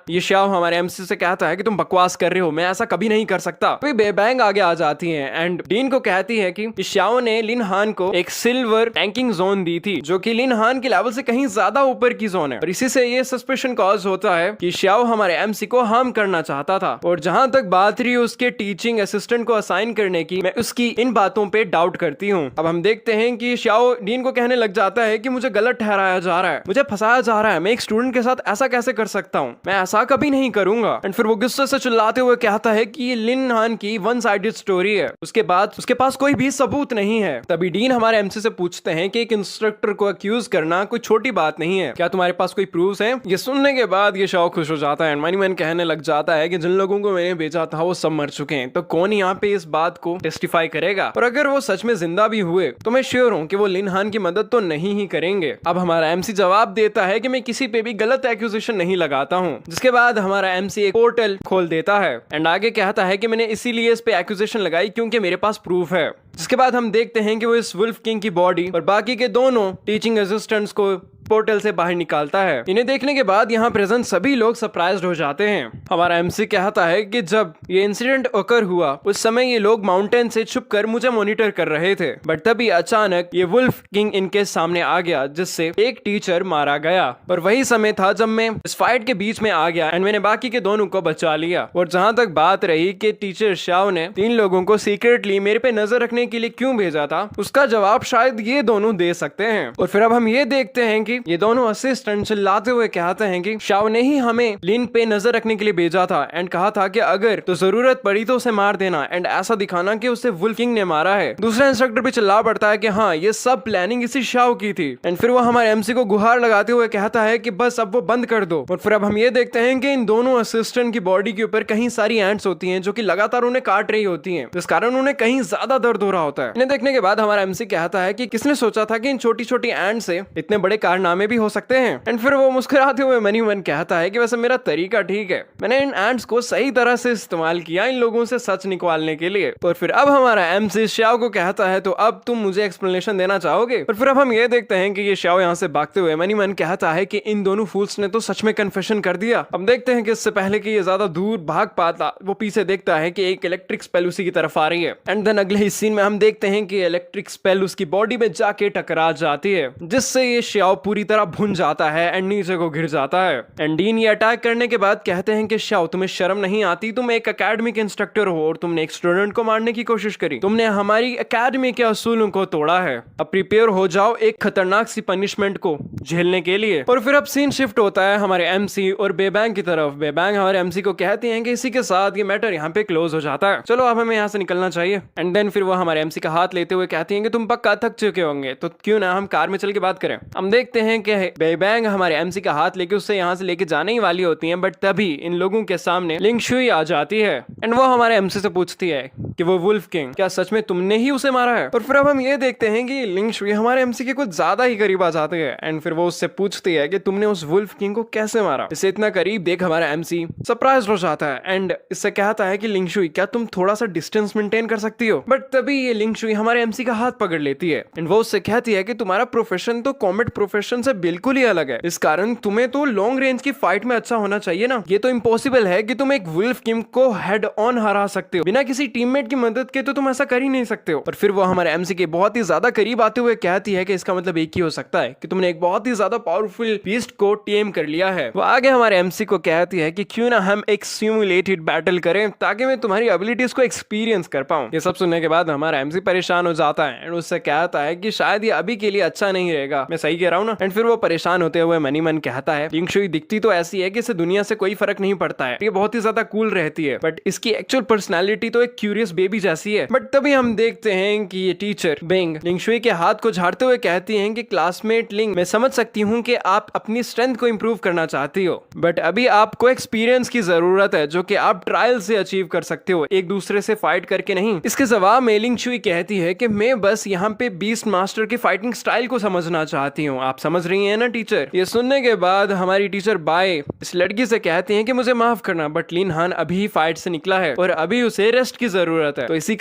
ये शाओ हमारे एमसी से कहता है कि तुम बकवास कर रहे हो, मैं ऐसा कभी नहीं कर सकता। तो बेबैंग आगे आ जाती है एंड डीन को कहती है कि शाओ ने लिन हान को एक सिल्वर टैंकिंग जोन दी थी जो कि लिन हान के लेवल से कहीं ज्यादा ऊपर की जोन है और इसी से ये सस्पेशन कॉज होता है कि शाओ हमारे एमसी को हार्म करना चाहता था। और जहां तक बात रही उसके टीचिंग असिस्टेंट को असाइन करने की, मैं उसकी इन बातों पे डाउट करती हूँ। अब हम देखते हैं कि शाओ डीन को कहने लग जाता है कि मुझे गलत ठहराया जा रहा है, मुझे फंसाया जा रहा है, मैं एक स्टूडेंट के साथ ऐसा कैसे कर सकता हूँ, मैं ऐसा कभी नहीं करूंगा। एंड फिर वो गुस्से से चिल्लाते हुए कहता है कि ये लिन हान की वन साइडेड स्टोरी है, उसके बाद उसके पास कोई भी सबूत नहीं है। तभी डीन हमारे एमसी से पूछते हैं कि एक इंस्ट्रक्टर को अक्यूज करना कोई छोटी बात नहीं है, क्या तुम्हारे पास कोई प्रूफ है? ये सुनने के बाद ये शाओ खुश हो जाता है, मनी मैन कहने लग जाता है कि जिन लोगों को मैंने भेजा था वो सब मर चुके हैं, तो कौन यहाँ पे इस बात को टेस्टिफाई करेगा? और अगर वो सच में जिंदा भी हुए तो मैं श्योर हूँ कि वो लिन हान की मदद तो नहीं ही करेंगे। अब हमारा एमसी जवाब देता है कि मैं किसी पे भी गलत एक्यूजेशन नहीं लगाता हूँ। जिसके बाद हमारा एमसी एक पोर्टल खोल देता है एंड आगे कहता है कि मैंने इसीलिए इस पे एक्यूजेशन लगाई क्योंकि मेरे पास प्रूफ है। जिसके बाद हम देखते हैं कि वो इस वुल्फ किंग की बॉडी और बाकी के दोनों टीचिंग असिस्टेंट्स को पोर्टल से बाहर निकालता है। इन्हें देखने के बाद यहाँ प्रेजेंट सभी लोग सरप्राइज्ड हो जाते हैं। हमारा एमसी कहता है कि जब ये इंसिडेंट ओकर हुआ उस समय ये लोग माउंटेन से छुपकर मुझे मॉनिटर कर रहे थे, बट तभी अचानक ये वुल्फ किंग इनके सामने आ गया जिससे एक टीचर मारा गया। और वही समय था जब मैं इस फाइट के बीच में आ गया एंड मैंने बाकी के दोनों को बचा लिया। और जहां तक बात रही कि टीचर शाओ ने 3 लोगों को सीक्रेटली मेरे पे नजर रखने के लिए क्यों भेजा था, उसका जवाब शायद ये दोनों दे सकते हैं। और फिर अब हम ये देखते हैं कि ये दोनों असिस्टेंट चिल्लाते हुए कहते हैं कि शाओ ने ही हमें लिन पे नजर रखने के लिए भेजा था एंड कहा था कि अगर तो जरूरत पड़ी तो उसे मार देना एंड ऐसा दिखाना कि उसे वुल्फ किंग ने मारा है। दूसरा इंस्ट्रक्टर भी चिल्ला पड़ता है कि हाँ, ये सब प्लानिंग इसी शाओ की थी। एंड फिर वो हमारे एमसी को गुहार लगाते हुए कहता है कि बस अब वो बंद कर दो। और फिर अब हम ये देखते हैं कि इन दोनों असिस्टेंट की बॉडी के ऊपर कहीं सारी एंट्स होती हैं जो कि लगातार उन्हें काट रही होती हैं, जिस कारण उन्हें कहीं ज्यादा दर्द हो रहा होता है। इन्हें देखने के बाद हमारा एमसी कहता है कि किसने सोचा था कि इन छोटी छोटी एंट से इतने बड़े कारनामे नामे भी हो सकते हैं। एंड फिर वो मुस्कुराते हुए मनी मन कहता है कि वैसे मेरा तरीका ठीक है, मैंने इन एंड्स को सही तरह से इस्तेमाल किया इन लोगों से सच निकालने के लिए। और फिर अब हमारा एमसी श्याओ को कहता है तो अब तुम मुझे एक्सप्लेनेशन देना चाहोगे। और फिर अब हम ये देखते हैं कि ये श्याओ यहाँ से भागते हुए मनी मन कहता है कि इन दोनों फूल्स ने तो सच में कन्फेशन कर दिया। अब देखते हैं कि इससे पहले कि ये ज्यादा दूर भाग पाता वो पीछे देखता है कि एक इलेक्ट्रिक स्पेल उसी की तरफ आ रही है। एंड देन अगले ही सीन में हम देखते हैं कि इलेक्ट्रिक स्पेल उसकी बॉडी में जाके टकरा जाती है, जिससे ये श्याओ पूरी तरह भुन जाता है एंड नीचे को गिर जाता है। एंड डीन ये अटैक करने के बाद कहते हैं कि श्याओ तुम्हें शर्म नहीं आती, तुम एक एकेडमिक इंस्ट्रक्टर हो और तुमने एक स्टूडेंट को मारने की कोशिश करी, तुमने हमारी एकेडमी के असूलों को तोड़ा है। अब प्रिपेयर हो जाओ एक खतरनाक सी पनिशमेंट को झेलने के लिए। और फिर अब सीन शिफ्ट होता है हमारे एमसी और बेबैंग की तरफ। बेबैंग हमारे एमसी को कहती हैं कि इसी के साथ ये मैटर यहाँ पे क्लोज हो जाता है, चलो अब हमें यहाँ से निकलना चाहिए। एंड देन फिर वो हमारे एमसी का हाथ लेते हुए कहती हैं कि तुम पक्का थक चुके होंगे तो क्यों ना हम कार में चल के बात करें। हम देखते हैं कि बेबैंग हमारे एमसी का हाथ लेके उससे यहाँ से लेके जाने ही वाली होती हैं, बट तभी इन लोगों के सामने लिंग शुई आ जाती है। एंड वो हमारे एमसी से पूछती है कि वो वुल्फ किंग क्या सच में तुमने ही उसे मारा है। और फिर अब हम ये देखते हैं कि लिंग शुई हमारे एमसी के कुछ ज्यादा ही करीब आ जाते हैं। एंड फिर वो उससे पूछती है कि तुमने उस वुल्फ किंग को कैसे मारा। इसे इतना करीब देख हमारा एमसी सरप्राइज हो जाता है एंड इससे कहता है कि लिंग शुई क्या तुम थोड़ा सा डिस्टेंस मेंटेन कर सकती हो। बट तभी ये लिंग शुई हमारे एमसी का हाथ पकड़ लेती है एंड वो उससे कहती है कि तुम्हारा प्रोफेशन तो कॉमेट प्रोफेशन से बिल्कुल ही अलग है, इस कारण तुम्हें तो लॉन्ग रेंज की फाइट में अच्छा होना चाहिए ना। ये तो इम्पॉसिबल है कि तुम एक वुल्फ किंग को हेड ऑन हरा सकते हो, बिना किसी टीममेट की मदद के तो तुम ऐसा कर ही नहीं सकते हो। और फिर वो हमारे एमसी के बहुत ही ज्यादा करीब आते हुए कहती है कि इसका मतलब एक ही हो सकता है कि तुमने एक बहुत ही ज्यादा पावरफुल बीस्ट को टेम कर लिया है। वो आगे हमारे एमसी को कहती है कि क्यों ना हम एक सिमुलेटेड बैटल करें ताकि मैं तुम्हारी एबिलिटीज को एक्सपीरियंस कर पाऊं। ये सब सुनने के बाद हमारा एमसी परेशान हो जाता है एंड उससे कहता है कि शायद ये अभी के लिए अच्छा नहीं रहेगा। मैं सही कह रहा हूँ ना। एंड फिर वो परेशान होते हुए मनी मन कहता है लिंग शुई दिखती तो ऐसी है कि इसे दुनिया से कोई फर्क नहीं पड़ता है, ये बहुत ही ज्यादा कूल रहती है, बट इसकी एक्चुअल पर्सनैलिटी तो एक क्यूरियस बेबी जैसी है। बट तभी हम देखते हैं कि ये टीचर बेंग लिंग शुई के हाथ को झाड़ते हुए कहती हैं कि क्लासमेट लिंग मैं समझ सकती हूँ कि आप अपनी स्ट्रेंथ को इंप्रूव करना चाहती हो, बट अभी आपको एक्सपीरियंस की जरूरत है जो कि आप ट्रायल से अचीव कर सकते हो, एक दूसरे से फाइट करके नहीं। इसके जवाब में लिंग शुई कहती है कि मैं बस यहाँ पे बीस्ट मास्टर के फाइटिंग स्टाइल को समझना चाहती हूँ, आप समझ रही हैं ना टीचर। ये सुनने के बाद हमारी टीचर बाय इस लड़की से कहती हैं कि मुझे माफ करना बट लिन हान अभी फाइट से निकला है और अभी उसे रेस्ट की जरूरत है, तो इसी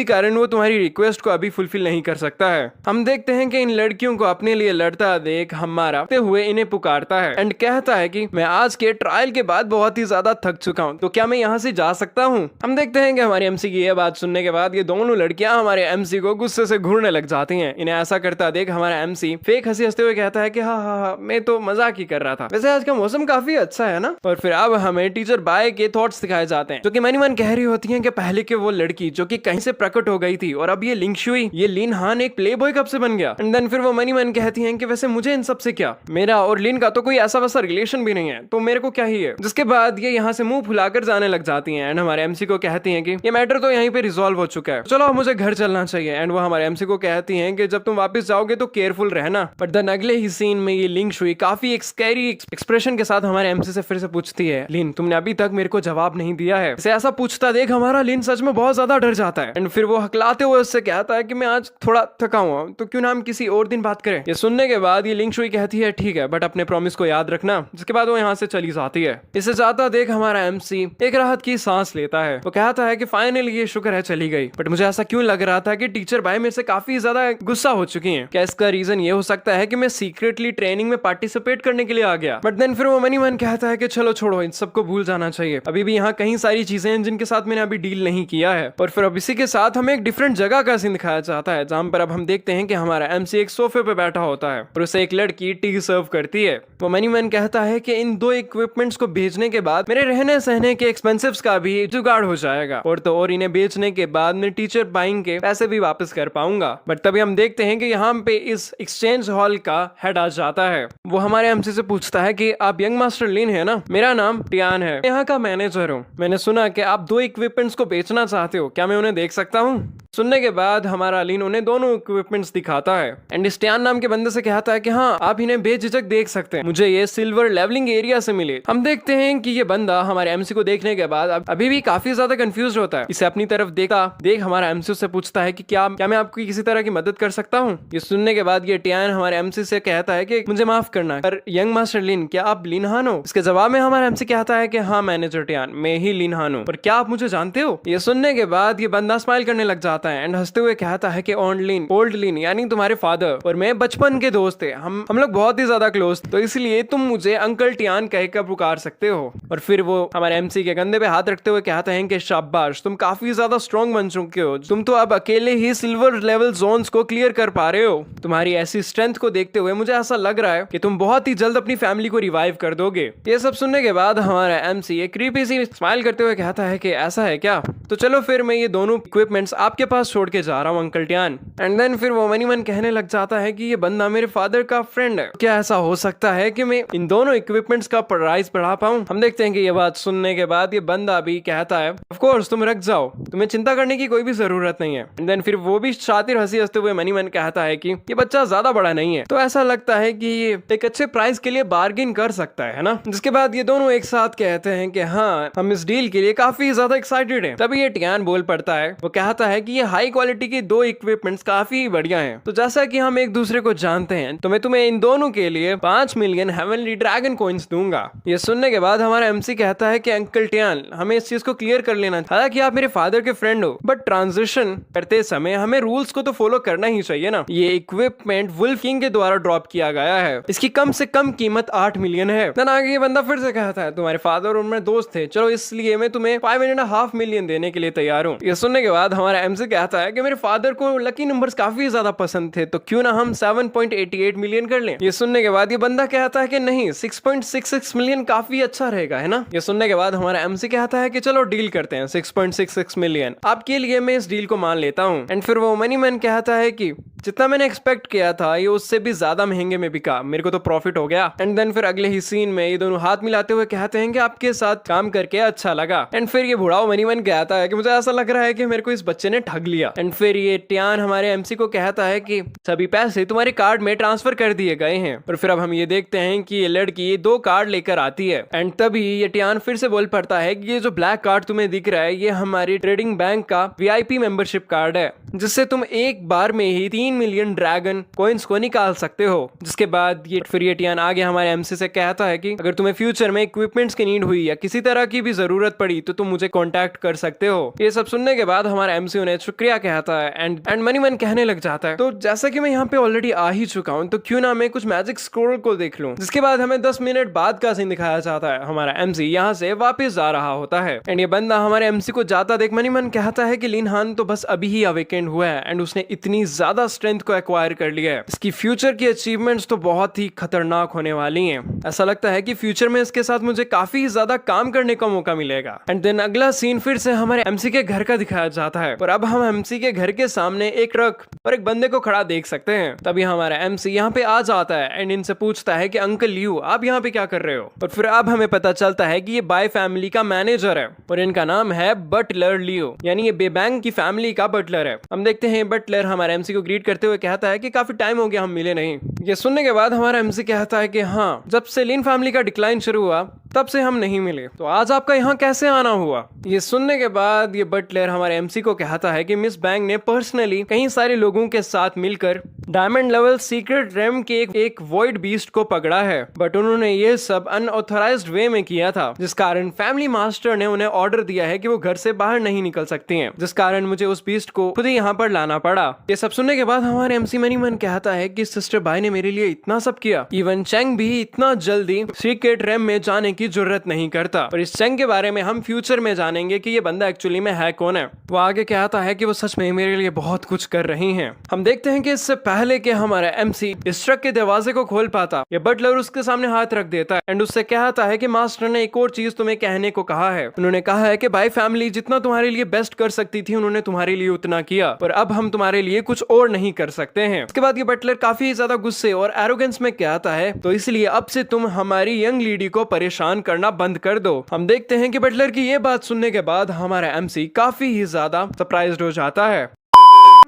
कारण वो तुम्हारी रिक्वेस्ट को अभी फुलफिल नहीं कर सकता है। हम देखते हैं कि इन लड़कियों को अपने लिए लड़ता देख हमारा हुए इन्हें पुकारता है एंड कहता है कि मैं आज के ट्रायल के बाद बहुत ही ज्यादा थक चुका हूँ, तो क्या मैं यहाँ से जा सकता हूँ। हम देखते हैं कि हमारी एमसी की यह बात सुनने के बाद ये दोनों लड़कियां हमारे एमसी को गुस्से से घूरने लग जाती हैं। इन्हें ऐसा करता देख हमारा एमसी फेक हंसी हंसते हुए कहता है कि हाँ मैं तो मजाक ही कर रहा था, वैसे आज का मौसम काफी अच्छा है ना। और फिर अब हमें टीचर बाय के थॉट्स दिखाए जाते हैं जो कि मनी मन कह रही होती है कि पहले के वो लड़की जो कि कहीं से प्रकट हो गई थी और अब ये लिंग शुई ये लिन हान एक प्ले बॉय कब से बन गया। एंड देन फिर वो मनी मन कहती हैं कि वैसे मुझे इन सब से क्या, मेरा और लिन का तो कोई ऐसा वैसा रिलेशन भी नहीं है, तो मेरे को क्या ही है। जिसके बाद ये यहाँ से मुंह फुलाकर जाने लग जाती हैं एंड हमारे एमसी को कहती हैं कि ये मैटर तो यहीं पे रिजॉल्व हो चुका है, चलो मुझे घर चलना चाहिए। एंड वो हमारे एमसी को कहती हैं कि जब तुम वापस जाओगे तो केयरफुल रहना। बट देन अगले ही सीन में ये लिंग शुई काफी एक स्कैरी एक्सप्रेशन के साथ हमारे एमसी से फिर से पूछती है लिन तुमने अभी तक मेरे को जवाब नहीं दिया है। इसे ऐसा पूछता देख हमारा लिन सच में बहुत ज्यादा डर जाता है एंड फिर वो हकलाते हुए उससे कहता है कि मैं आज थोड़ा थका हुआ हूं, तो क्यों ना हम किसी और दिन बात करें। ये सुनने के बाद ये लिंग शुई कहती है ठीक है बट अपने प्रॉमिस को याद रखना। जिसके बाद वो यहाँ से चली जाती है। इसे जाता देख हमारा एमसी एक राहत की सांस लेता है। वो कहता है कि फाइनली ये शुक्र है चली गई, बट मुझे ऐसा क्यों लग रहा था कि टीचर भाई मेरे से काफी ज्यादा गुस्सा हो चुकी हैं। क्या इसका रीजन ये हो सकता है कि मैं सीक्रेटली ट्रेनिंग में पार्टिसिपेट करने के लिए आ गया। बट देन फिर वो मनी मन कहता है कि चलो छोड़ो इन सबको भूल जाना चाहिए, अभी भी यहाँ कहीं सारी चीजें हैं जिनके साथ मैंने अभी डील नहीं किया है। और फिर अब इसी के साथ हमें एक डिफरेंट जगह का सीन दिखाया जाता है जहां पर अब हम देखते हैं कि हमारा एमसी एक सोफे पे बैठा होता है और उसे एक लड़की टी सर्व करती है। वो मनी मन कहता है कि इन दो इक्विपमेंट्स को भेजने के बाद मेरे रहने सहने के एक्सपेंसिव्स का भी जुगाड़ हो जाएगा और इन्हें बेचने के बाद मैं टीचर बाइंग के पैसे भी वापस कर पाऊंगा। बट तभी हम देखते हैं कि यहाँ पे इस एक्सचेंज हॉल का हेड आ जाता है। वो हमारे एमसी से पूछता है कि आप यंग मास्टर लिन है ना, मेरा नाम टियान है, यहाँ का मैनेजर हूँ, मैंने सुना कि आप दो इक्विपमेंट्स को बेचना चाहते हो, क्या मैं उन्हें देख सकता हूँ। सुनने के बाद हमारा लिन उन्हें दोनों इक्विपमेंट्स दिखाता है एंड स्टियान नाम के बंदे से कहता है कि हाँ आप इन्हें बेझिझक देख सकते हैं, मुझे ये सिल्वर लेवलिंग एरिया से मिले। हम देखते हैं कि ये बंदा हमारे एमसी को देखने के बाद अभी भी काफी ज्यादा कंफ्यूज होता है। इसे अपनी तरफ देख हमारा एमसी उससे पूछता है कि क्या मैं आपकी किसी तरह की मदद कर सकता हूँ। ये सुनने के बाद ये टियान हमारे हमारे एमसी से कहता है कि मुझे माफ करना पर यंग मास्टर लिन, क्या आप लिन हान हो? इसके जवाब में हमारा एमसी कहता है कि हाँ मैनेजर टियान, मैं ही लिन हान हूँ, पर क्या आप मुझे जानते हो? ये सुनने के बाद ये बंदा स्माइल करने लग जाता है एंड हंसते हुए कहता है कि ओल्ड लिन यानी तुम्हारे फादर और मैं बचपन के दोस्त थे, हम लोग बहुत ही ज्यादा क्लोज, तो इसलिए तुम मुझे अंकल टियान कहकर पुकार सकते हो। और फिर वो हमारे एमसी के कंधे पे हाथ रखते हुए कहते हैं कि शाबाश, तुम काफी ज्यादा स्ट्रॉन्ग बन चुके हो, तुम तो अब अकेले ही सिल्वर लेवल जोन्स को क्लियर कर पा रहे हो। तुम्हारी ऐसी स्ट्रेंथ को देखते हुए मुझे ऐसा लग रहा है कि तुम बहुत ही जल्द अपनी फैमिली को रिवाइव कर दोगे। ये सब सुनने के बाद हमारा एमसी एक क्रीपी सी स्माइल करते हुए कहता है कि ऐसा है क्या, तो चलो फिर मैं ये दोनों इक्विपमेंट्स आपके पास छोड़ के जा रहा हूँ अंकल टियान। एंड देन फिर वो मनी मन कहने लग जाता है कि ये बंदा मेरे फादर का फ्रेंड है, क्या ऐसा हो सकता है कि मैं इन दोनों इक्विपमेंट्स का प्राइस बढ़ा पाऊं? हम देखते हैं कि ये बात सुनने के बाद ये बंदा भी कहता है ऑफ कोर्स तुम रख जाओ, तुम्हें चिंता करने की कोई भी जरूरत नहीं है। एंड देन फिर वो भी शातिर हंसी हंसते हुए मनी मन कहता है कि ये बच्चा ज्यादा बड़ा नहीं है, तो ऐसा लगता है कि ये एक अच्छे प्राइस के लिए बार्गेन कर सकता है ना। जिसके बाद ये दोनों एक साथ कहते हैं कि हाँ हम इस डील के लिए काफी ज्यादा एक्साइटेड हैं। तभी ये टियान बोल पड़ता है, वो कहता है कि ये हाई क्वालिटी के दो इक्विपमेंट्स काफी बढ़िया हैं, तो जैसा कि हम एक दूसरे को जानते हैं तो मैं तुम्हें इन दोनों के लिए 5 मिलियन हेवनली ड्रैगन कॉइंस दूंगा। ये सुनने के बाद हमारा एमसी कहता है कि अंकल टियान हमें इस चीज को क्लियर कर लेना था, हालांकि आप मेरे फादर के फ्रेंड हो बट ट्रांजिशन करते समय हमें रूल्स को तो फॉलो करना ही चाहिए ना। ये इक्विपमेंट वुल्फ किंग के द्वारा ड्रॉप किया गया है, इसकी कम से कम कीमत 8 मिलियन है। देन आगे ये बंदा फिर से कहता है तुम्हारे फादर और मैं दोस्त थे, चलो इसलिए मैं तुम्हें 5.5 मिलियन देने के लिए तैयार हूँ। ये सुनने के बाद हमारा एमसी कहता है कि मेरे फादर को लकी नंबर्स काफी ज्यादा पसंद थे, तो क्यों ना हम 7.88 मिलियन कर लें। ये सुनने के बाद ये बंदा कहता है कि नहीं 6.66 मिलियन काफी अच्छा रहेगा, है ना। ये सुनने के बाद हमारा एमसी कहता है कि चलो डील करते हैं 6.66 मिलियन आपके लिए, मैं इस डील को मान लेता हूँ। एंड फिर वो मनी मैन कहता है कि जितना मैंने एक्सपेक्ट किया था ये उससे भी ज्यादा महंगे में बिका, मेरे को तो प्रॉफिट हो गया। एंड देन फिर अगले ही सीन में ये दोनों हाथ मिलाते हुए कहते हैं कि आपके साथ काम करके अच्छा लगा। एंड फिर ये बुढ़ाओ मनी मैन कहता है कि मुझे ऐसा लग रहा है कि मेरे को इस बच्चे ने ठग लिया। एंड फिर ये टियान हमारे एमसी को कहता है कि सभी पैसे तुम्हारे कार्ड में ट्रांसफर कर दिए गए हैं। और फिर अब हम ये देखते हैं कि ये लड़की 2 कार्ड लेकर आती है। एंड तभी ये टियान फिर से बोल पड़ता है कि ये जो ब्लैक कार्ड तुम्हें दिख रहा है ये हमारी ट्रेडिंग बैंक का VIP मेंबरशिप कार्ड है, जिससे तुम एक बार में ही 3 मिलियन ड्रैगन कॉइंस को निकाल सकते हो। जिसके बाद ये फिर ये टियान आगे हमारे एमसी से कहता है कि अगर तुम्हें फ्यूचर में इक्विपमेंट्स की नीड हुई या किसी तरह की भी जरूरत पड़ी तो तुम मुझे कांटेक्ट कर सकते हो। ये सब सुनने के बाद हमारा एमसी उन्हें शुक्रिया कहता है एंड मनी मन कहने लग जाता है तो जैसा कि मैं यहाँ पे ऑलरेडी आ ही चुका हूँ तो क्यों ना मैं कुछ मैजिक स्क्रोल को देख लूं। जिसके बाद हमें 10 मिनट बाद का सीन दिखाया जाता है, हमारा एमसी यहाँ से वापस जा रहा होता है। एंड ये बंदा हमारे एमसी को जाता देख मनी मन कहता है कि लिन हान तो बस अभी ही अवेकेंड हुआ है एंड उसने इतनी ज्यादा स्ट्रेंथ को एक्वायर कर लिया है, इसकी फ्यूचर की अचीवमेंट्स तो बहुत ही खतरनाक होने वाली हैं। ऐसा लगता है कि फ्यूचर में इसके साथ मुझे काफी ज्यादा काम करने का मौका मिलेगा। एंड देन अगला सीन फिर से हमारे एमसी के घर का दिखाया जाता है और अब हम एमसी के घर के सामने एक ट्रक और एक बंदे को खड़ा देख सकते हैं। तभी हमारा एमसी यहाँ पे आ जाता है एंड इनसे पूछता है कि अंकल लियू आप यहाँ पे क्या कर रहे हो। और फिर अब हमें पता चलता है कि ये बाय फैमिली का मैनेजर है और इनका नाम है बटलर लियो, यानी ये बेबैंग की फैमिली का बटलर है। हम देखते हैं बटलर हमारे एमसी को ग्रीट करते हुए कहता है कि काफी टाइम हो गया हम मिले नहीं। ये सुनने के बाद हमारा एमसी कहता है कि हाँ जब से लिन फैमिली का डिक्लाइन शुरू हुआ तब से हम नहीं मिले, तो आज आपका यहाँ कैसे आना हुआ। ये सुनने के बाद ये बटलर हमारे एमसी को कहता है कि मिस बैंग ने पर्सनली कई सारे लोगों के साथ मिलकर डायमंड लेवल सीक्रेट रेम के एक वॉइड बीस्ट को पकड़ा है, बट उन्होंने ये सब अनऑथराइज्ड वे में किया था, जिस कारण फैमिली मास्टर ने उन्हें ऑर्डर दिया है कि वो घर से बाहर नहीं निकल सकती हैं, जिस कारण मुझे उस बीस्ट को खुद ही यहाँ पर लाना पड़ा। ये सब सुनने के बाद हमारे एमसी मनी मन कहता है कि सिस्टर बाय ने मेरे लिए इतना सब किया, इवन चेंग भी इतना जल्दी सीक्रेट रेम में जाने की जरूरत नहीं करता। और इस चेंग के बारे में हम फ्यूचर में जानेंगे कि ये बंदा एक्चुअली में है कौन है। वो आगे कहता है कि वो सच में मेरे लिए बहुत कुछ कर रही हैं। हम देखते हैं कि इससे पहले कि हमारा एमसी इस ट्रक के दरवाजे को खोल पाता, ये बटलर उसके सामने हाथ रख देता है एंड उससे कहता है कि मास्टर ने एक और चीज तुम्हें कहने को कहा है। उन्होंने कहा है कि बाय फैमिली जितना तुम्हारे लिए बेस्ट कर सकती थी उन्होंने तुम्हारे लिए उतना किया, और अब हम तुम्हारे लिए कुछ और नहीं कर सकते हैं। उसके बाद ये बटलर काफी ज्यादा गुस्से और एरोगेंस में कहता है तो इसलिए अब से तुम हमारी यंग लेडी को परेशान करना बंद कर दो। हम देखते हैं कि बटलर की ये बात सुनने के बाद हमारा एमसी काफी ही ज्यादा सरप्राइज्ड हो जाता है।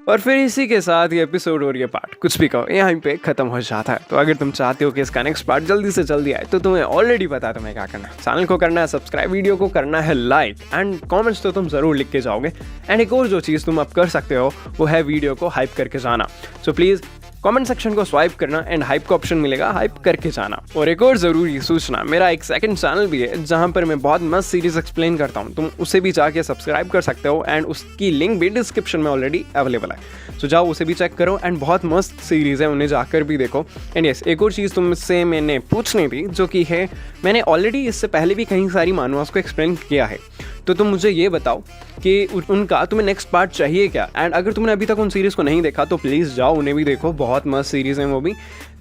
और फिर इसी के साथ ये एपिसोड और ये पार्ट कुछ भी कहो यहाँ पे खत्म हो जाता है। तो अगर तुम चाहते हो कि इसका नेक्स्ट पार्ट जल्दी से जल्दी आए तो तुम्हें ऑलरेडी पता है तुम्हें क्या करना है। चैनल को करना है सब्सक्राइब, वीडियो को करना है लाइक एंड कमेंट्स तो तुम जरूर लिख के जाओगे। एंड एक और जो चीज़ तुम अब कर सकते हो वो है वीडियो को हाइप करके जाना। सो प्लीज़ कमेंट सेक्शन को स्वाइप करना एंड हाइप का ऑप्शन मिलेगा, हाइप करके जाना। और एक और ज़रूरी सूचना, मेरा एक सेकंड चैनल भी है जहाँ पर मैं बहुत मस्त सीरीज एक्सप्लेन करता हूँ, तुम उसे भी जाके सब्सक्राइब कर सकते हो एंड उसकी लिंक भी डिस्क्रिप्शन में ऑलरेडी अवेलेबल है। सो जाओ उसे भी चेक करो एंड बहुत मस्त सीरीज़ है, उन्हें जाकर भी देखो। एंड यस, एक और चीज़ तुमसे मैंने पूछनी थी, जो कि है मैंने ऑलरेडी इससे पहले भी कई सारी मानुआस को एक्सप्लेन किया है, तो तुम मुझे ये बताओ कि उनका तुम्हें नेक्स्ट पार्ट चाहिए क्या। एंड अगर तुमने अभी तक उन सीरीज़ को नहीं देखा तो प्लीज़ जाओ उन्हें भी देखो, बहुत मस्त सीरीज़ हैं वो भी।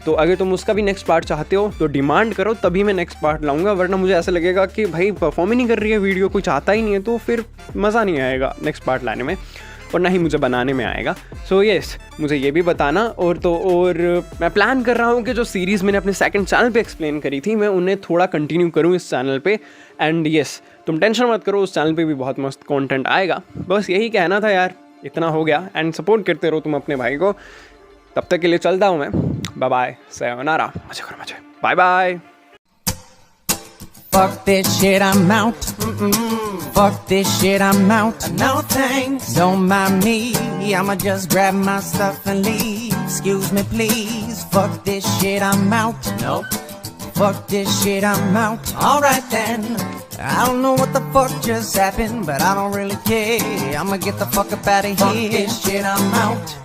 तो अगर तुम उसका भी नेक्स्ट पार्ट चाहते हो तो डिमांड करो, तभी मैं नेक्स्ट पार्ट लाऊंगा, वरना मुझे ऐसा लगेगा कि भाई परफॉर्म ही नहीं कर रही है वीडियो, कुछ आता ही नहीं है, तो फिर मज़ा नहीं आएगा नेक्स्ट पार्ट लाने में और ना ही मुझे बनाने में आएगा। सो यस, मुझे ये भी बताना। और मैं प्लान कर रहा हूँ कि जो सीरीज़ मैंने अपने सेकंड चैनल पे एक्सप्लेन करी थी, मैं उन्हें थोड़ा कंटिन्यू करूँ इस चैनल पे। एंड यस, तुम टेंशन मत करो, उस चैनल पे भी बहुत मस्त कंटेंट आएगा। बस यही कहना था यार, इतना हो गया। एंड सपोर्ट करते रहो तुम अपने भाई को। तब तक के लिए चलता हूँ मैं, बाय बाय, sayonara, मजे करो मजे, bye bye. Fuck this shit, I'm out. Fuck this shit, I'm out. No thanks. Don't mind me, I'ma just grab my stuff and leave. Excuse me, please. Fuck this shit, I'm out. Nope. Fuck this shit, I'm out. Alright then. I don't know what the fuck just happened, but I don't really care. I'ma get the fuck up out of here. Fuck this shit, I'm out.